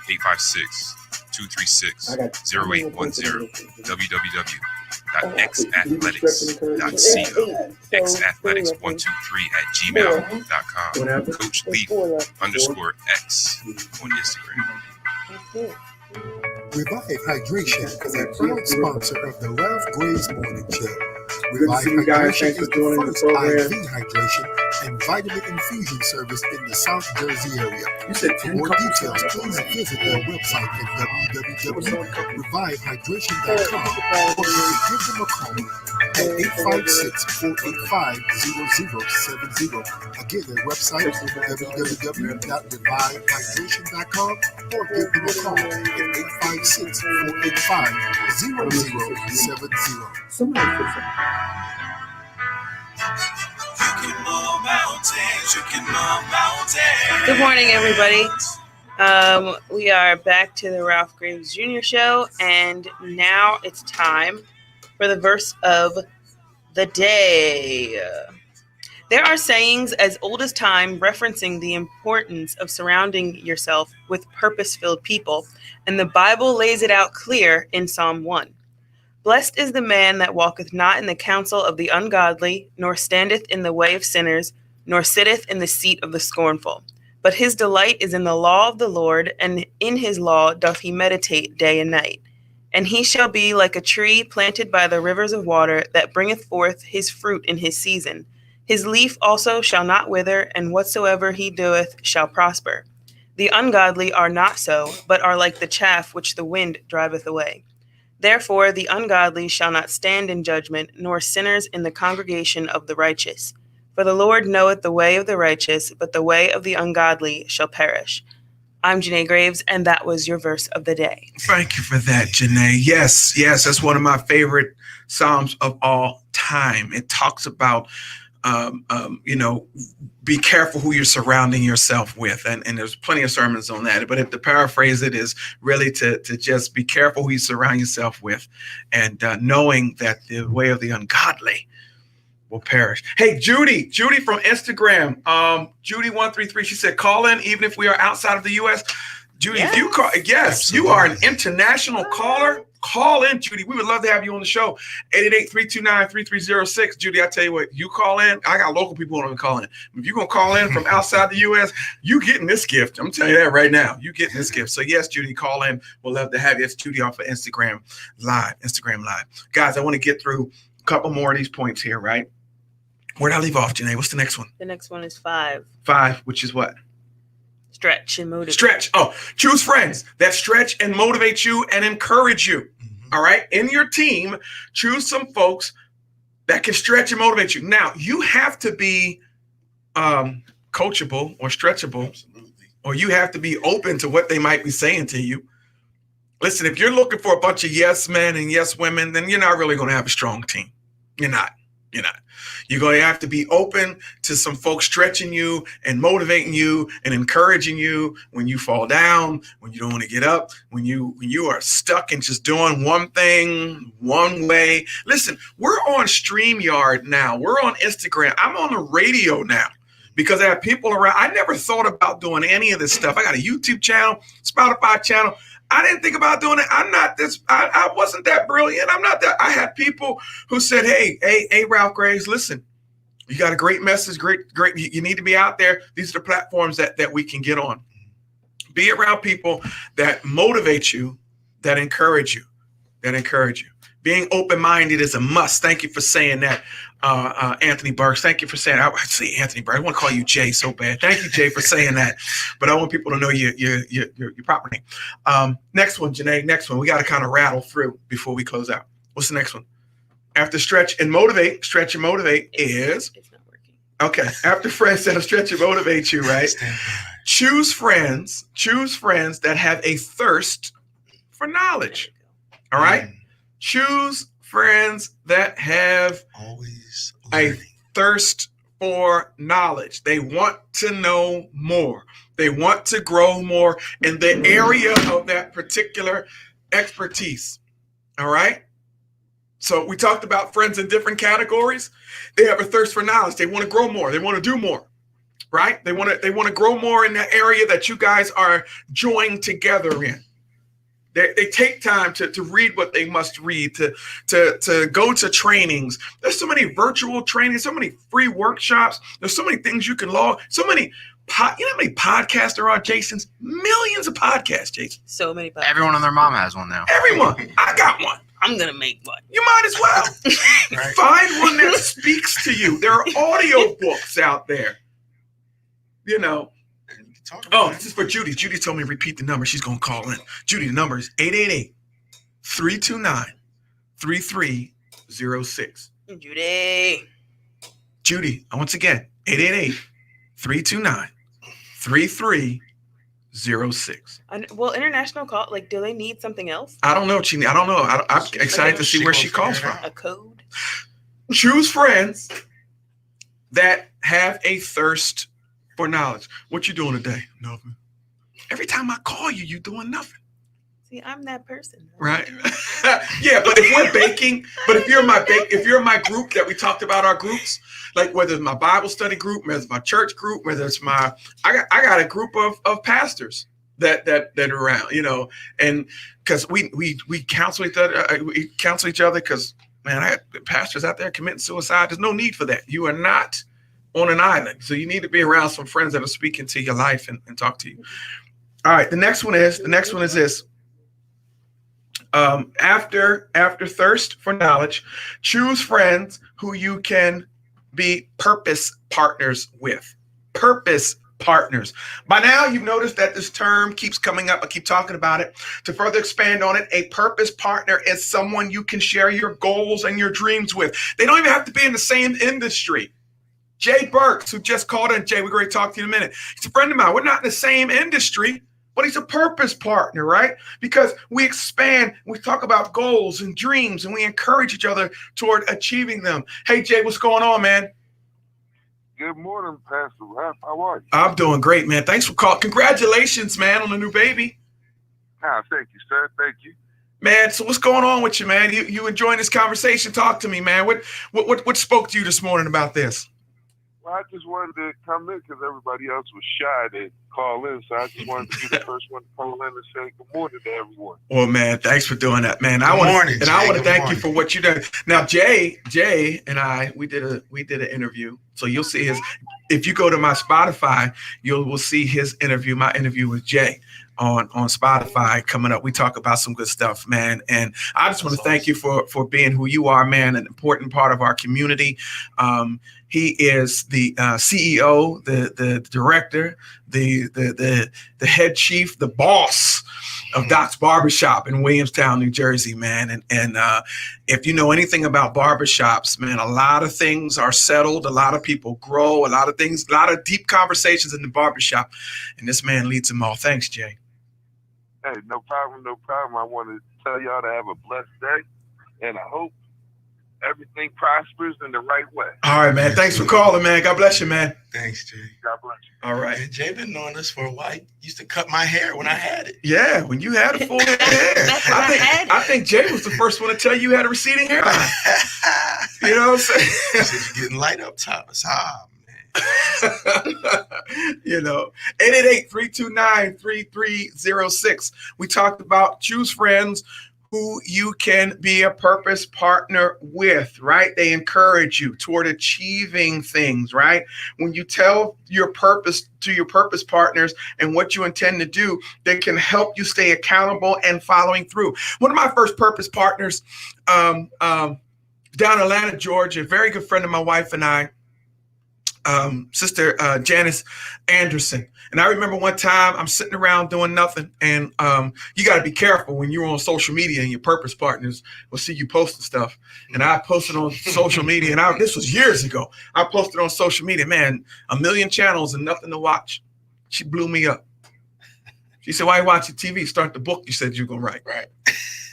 856-236-0810, www.xathletics.co, xathletics123@gmail.com, Coach Lee _X on Instagram. Revive Hydration is a proud sponsor of the Ralph Graves Morning Show. Good to see you guys. Thanks for joining the program. IV hydration and vitamin infusion service in the South Jersey area. You said For more details, please visit their website at www.revivehydration.com, or you can give them a call at 856-485-0070. Again, their website www.revivehydration.com, or give them a call at 856-485-0070. Somebody put some. Good morning, everybody. We are back to the Ralph Graves Jr. Show, and now it's time for the verse of the day. There are sayings as old as time referencing the importance of surrounding yourself with purpose-filled people, and the Bible lays it out clear in Psalm 1. Blessed is the man that walketh not in the counsel of the ungodly, nor standeth in the way of sinners, nor sitteth in the seat of the scornful. But his delight is in the law of the Lord, and in his law doth he meditate day and night. And he shall be like a tree planted by the rivers of water, that bringeth forth his fruit in his season. His leaf also shall not wither, and whatsoever he doeth shall prosper. The ungodly are not so, but are like the chaff which the wind driveth away. Therefore the ungodly shall not stand in judgment, nor sinners in the congregation of the righteous. For the Lord knoweth the way of the righteous, but the way of the ungodly shall perish. I'm Janae Graves, and that was your verse of the day. Thank you for that, Janae. Yes, that's one of my favorite Psalms of all time. It talks about be careful who you're surrounding yourself with. And there's plenty of sermons on that. But if to paraphrase it is really to just be careful who you surround yourself with, and knowing that the way of the ungodly will perish. Hey, Judy from Instagram, Judy133, she said, call in even if we are outside of the U.S. Judy, yes. If you call, yes, you are an international caller. Call in, Judy. We would love to have you on the show. 888-329-3306. Judy, I tell you what, you call in. I got local people who don't call in. If you're going to call in from outside the U.S., you getting this gift. I'm telling you that right now. You getting this gift. So, yes, Judy, call in. We'll love to have you. It's Judy off of Instagram Live. Guys, I want to get through a couple more of these points here, right? Where'd I leave off, Janae? What's the next one? The next one is 5. 5, which is what? Stretch and motivate. Stretch. Oh, choose friends that stretch and motivate you and encourage you. All right. In your team, choose some folks that can stretch and motivate you. Now, you have to be coachable or stretchable. Absolutely. Or you have to be open to what they might be saying to you. Listen, if you're looking for a bunch of yes men and yes women, then you're not really going to have a strong team. You're not. You're going to have to be open to some folks stretching you and motivating you and encouraging you when you fall down, when you don't want to get up, when you are stuck in just doing one thing, one way. Listen, we're on StreamYard now. We're on Instagram. I'm on the radio now because I have people around. I never thought about doing any of this stuff. I got a YouTube channel, Spotify channel. I didn't think about doing it. I'm not this. I wasn't that brilliant. I'm not that. I had people who said, hey, Ralph Graves, listen, you got a great message. Great. You need to be out there. These are the platforms that we can get on. Be around people that motivate you, that encourage you. Being open-minded is a must. Thank you for saying that, Anthony Burks. Thank you for saying that. I say Anthony Burks. I want to call you Jay so bad. Thank you, Jay, for saying that. But I want people to know your proper name. Next one, Janae. Next one. We got to kind of rattle through before we close out. What's the next one? After stretch and motivate is. It's not working. Okay. After friends that'll stretch and motivate you, right? Choose friends that have a thirst for knowledge. All right. Choose friends that have always a thirst for knowledge. They want to know more. They want to grow more in the area of that particular expertise. All right. So we talked about friends in different categories. They have a thirst for knowledge. They want to grow more. They want to do more. Right? They want to grow more in the area that you guys are joined together in. They take time to read what they must read, to go to trainings. There's so many virtual trainings, so many free workshops. There's so many things you can log. So many, you know how many podcasts there are, Jason's? Millions of podcasts, Jason. So many podcasts. Everyone and their mom has one now. Everyone. I got one. I'm going to make one. You might as well. Right. Find one that speaks to you. There are audio books out there. You know. Oh, this is for Judy. Judy told me to repeat the number. She's going to call in. Judy, the number is 888-329-3306. Judy, once again, 888-329-3306. Well, international call, like, do they need something else? I don't know, Chini. I don't know. I'm excited to see where she calls from. A code? Choose friends that have a thirst for knowledge. What you doing today? Nothing. Every time I call you, you doing nothing. See, I'm that person. Right? Yeah, but if we're baking, if you're in my group that we talked about, our groups, like whether it's my Bible study group, whether it's my church group, whether it's I got a group of pastors that are around, you know, and because we counsel each other, because man, I had pastors out there committing suicide. There's no need for that. You are not on an island. So you need to be around some friends that are speaking to your life and talk to you. All right. The next one is this. After thirst for knowledge, choose friends who you can be purpose partners with. Purpose partners. By now, you've noticed that this term keeps coming up. I keep talking about it. To further expand on it, a purpose partner is someone you can share your goals and your dreams with. They don't even have to be in the same industry. Jay Burks, who just called in. Jay, we're going to talk to you in a minute. He's a friend of mine. We're not in the same industry, but he's a purpose partner, right? Because we expand, we talk about goals and dreams, and we encourage each other toward achieving them. Hey, Jay, what's going on, man? Good morning, Pastor Ralph. How are you? I'm doing great, man. Thanks for calling. Congratulations, man, on the new baby. Thank you, sir. Thank you. Man, so what's going on with you, man? You enjoying this conversation? Talk to me, man. What spoke to you this morning about this? Well, I just wanted to come in because everybody else was shy to call in, so I just wanted to be the first one to call in and say good morning to everyone. Well, man, thanks for doing that, man. I want to thank you for what you done. Now, Jay and I, we did an interview, so you'll see his. If you go to my Spotify, will see his interview. My interview with Jay on Spotify coming up. We talk about some good stuff, man. And I just want to thank you for being who you are, man. An important part of our community. He is the CEO, the director, the head chief, the boss of Doc's Barbershop in Williamstown, New Jersey, man. And if you know anything about barbershops, man, a lot of things are settled. A lot of people grow. A lot of deep conversations in the barbershop. And this man leads them all. Thanks, Jay. Hey, no problem. I want to tell y'all to have a blessed day, and I hope everything prospers in the right way. All right, man. Thanks for calling, man. God bless you, man. Thanks, Jay. God bless you. All right. And Jay been knowing us for a while. He used to cut my hair when I had it. Yeah, when you had a full head of hair. I think Jay was the first one to tell you had a receding hairline. You know what I'm saying? He said you're getting light up top. It's man. You know, 888-329-3306. We talked about choose friends who you can be a purpose partner with, right? They encourage you toward achieving things, right? When you tell your purpose to your purpose partners and what you intend to do, they can help you stay accountable and following through. One of my first purpose partners down in Atlanta, Georgia, a very good friend of my wife and I, Sister Janice Anderson. And I remember one time I'm sitting around doing nothing, and you got to be careful when you're on social media and your purpose partners will see you posting stuff. And I posted on social media, and this was years ago. I posted on social media, man, 1 million channels and nothing to watch. She blew me up. She said, "Why are you watching TV? Start the book you said you're gonna write." Right.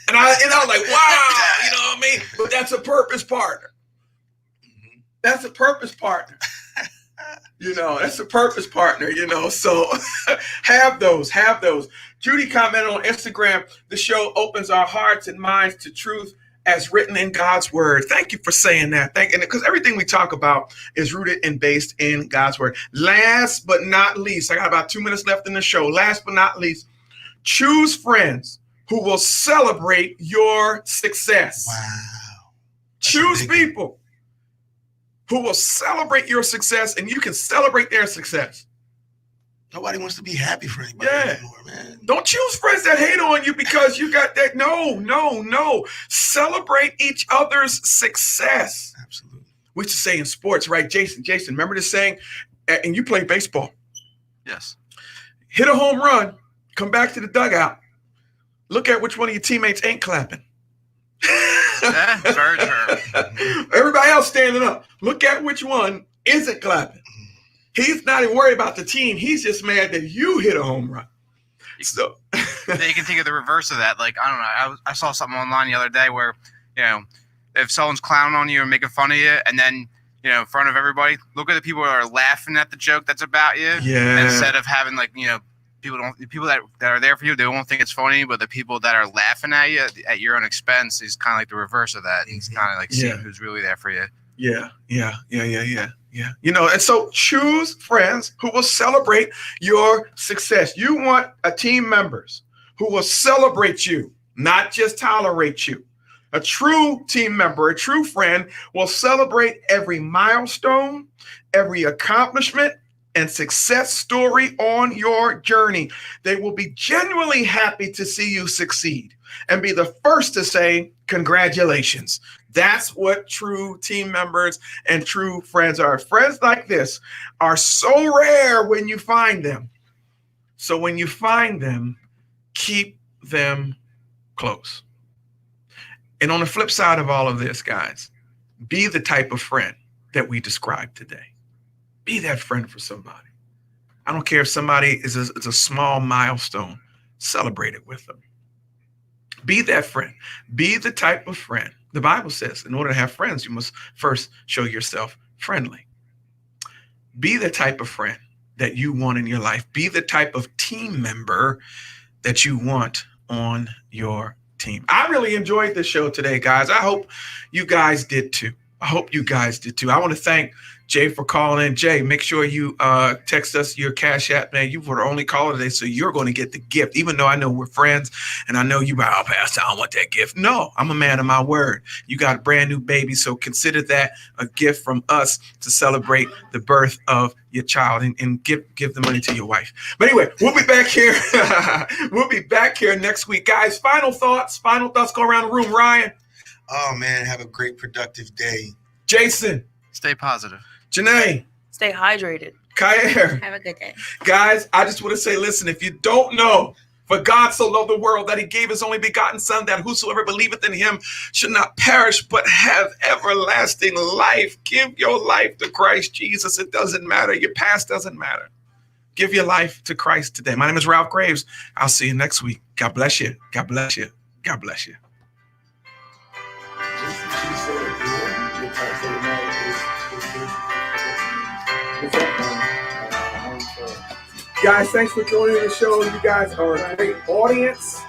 And I was like, wow, you know what I mean? But that's a purpose partner. That's a purpose partner. You know, that's a purpose partner, you know, so have those. Judy commented on Instagram, the show opens our hearts and minds to truth as written in God's word. Thank you for saying that. Because everything we talk about is rooted and based in God's word. Last but not least, I got about 2 minutes left in the show. Last but not least, choose friends who will celebrate your success. Wow. Choose people who will celebrate your success, and you can celebrate their success. Nobody wants to be happy for anybody anymore, man. Don't choose friends that hate on you because you got that. No. Celebrate each other's success. Absolutely. We used to say in sports, right? Jason, remember this saying? And you play baseball. Yes. Hit a home run, come back to the dugout. Look at which one of your teammates ain't clapping. Yeah, very true. Everybody else standing up. Look at which one isn't clapping. He's not even worried about the team. He's just mad that you hit a home run. So you can think of the reverse of that. Like, I don't know. I saw something online the other day where, you know, if someone's clowning on you and making fun of you, and then, you know, in front of everybody, look at the people that are laughing at the joke that's about you. Yeah. Instead of having, like, you know, people that are there for you, they won't think it's funny, but the people that are laughing at you at your own expense is kind of like the reverse of that. He's kind of like seeing who's really there for you. Yeah. You know, and so choose friends who will celebrate your success. You want a team members who will celebrate you, not just tolerate you. A true team member, a true friend will celebrate every milestone, every accomplishment, and success story on your journey. They will be genuinely happy to see you succeed and be the first to say, congratulations. That's what true team members and true friends are. Friends like this are so rare when you find them. So when you find them, keep them close. And on the flip side of all of this, guys, be the type of friend that we described today. Be that friend for somebody. I don't care if somebody is a small milestone. Celebrate it with them. Be that friend. Be the type of friend. The Bible says in order to have friends, you must first show yourself friendly. Be the type of friend that you want in your life. Be the type of team member that you want on your team. I really enjoyed this show today, guys. I hope you guys did too. I want to thank Jay for calling in. Jay, make sure you text us your Cash App, man. You were the only caller today, so you're going to get the gift. Even though I know we're friends, and I know you, oh, Pastor, I don't want that gift. No, I'm a man of my word. You got a brand new baby, so consider that a gift from us to celebrate the birth of your child, and give the money to your wife. But anyway, we'll be back here. We'll be back here next week, guys. Final thoughts go around the room. Ryan. Oh man, have a great productive day. Jason. Stay positive. Janae. Stay hydrated. Kair. Have a good day. Guys, I just want to say, listen, if you don't know, for God so loved the world that he gave his only begotten son, that whosoever believeth in him should not perish, but have everlasting life. Give your life to Christ Jesus. It doesn't matter. Your past doesn't matter. Give your life to Christ today. My name is Ralph Graves. I'll see you next week. God bless you. God bless you. God bless you. Guys, thanks for joining the show. You guys are a great audience.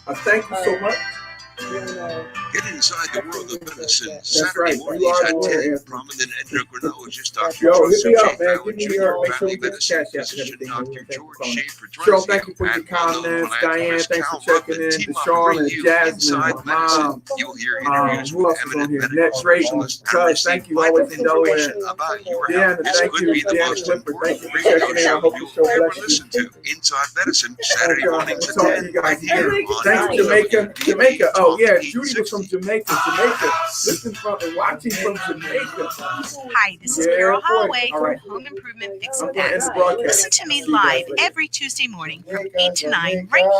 Thank you so much. Inside the World of Medicine, That's Saturday right. You mornings are at the winner, 10. Anthony. Prominent endocrinologist Dr. Yo, hit Joseph me J. up, man. Howard Give me Jr., your, make sure family we get the medicine cash out and physician everything. Dr. Thank you for George calling. Schaefer Cheryl, Drizia, thank you for your and well-known comments. Diane, philanthropist thanks Cal for checking Ruppin in. team up to Deshaun bring and you Jasmine, Inside my Medicine. mom. You'll hear interviews Who with else is on eminent here? medical Next Rachel, specialists and Cuz, receive thank you always vital for knowing. information about your Deanna, health. This thank could you. be the Deanna most Clifford, thank important you for radio checking in. I show hope the you'll show ever bless you. listen to. Inside Medicine, Oh, Saturday God. mornings I'll at talk to 10, you guys right here again. on Thanks, Jamaica. Jamaica. Oh, yeah. Talk Judy was from Jamaica. Listen from and watching from Jamaica. Hi, this is Yeah, Carol boy. Holloway All from right. Home Improvement Fix I'm and going to end Fast. the broadcast. Listen to me See you guys live later. every Tuesday morning from 8 to 9 right here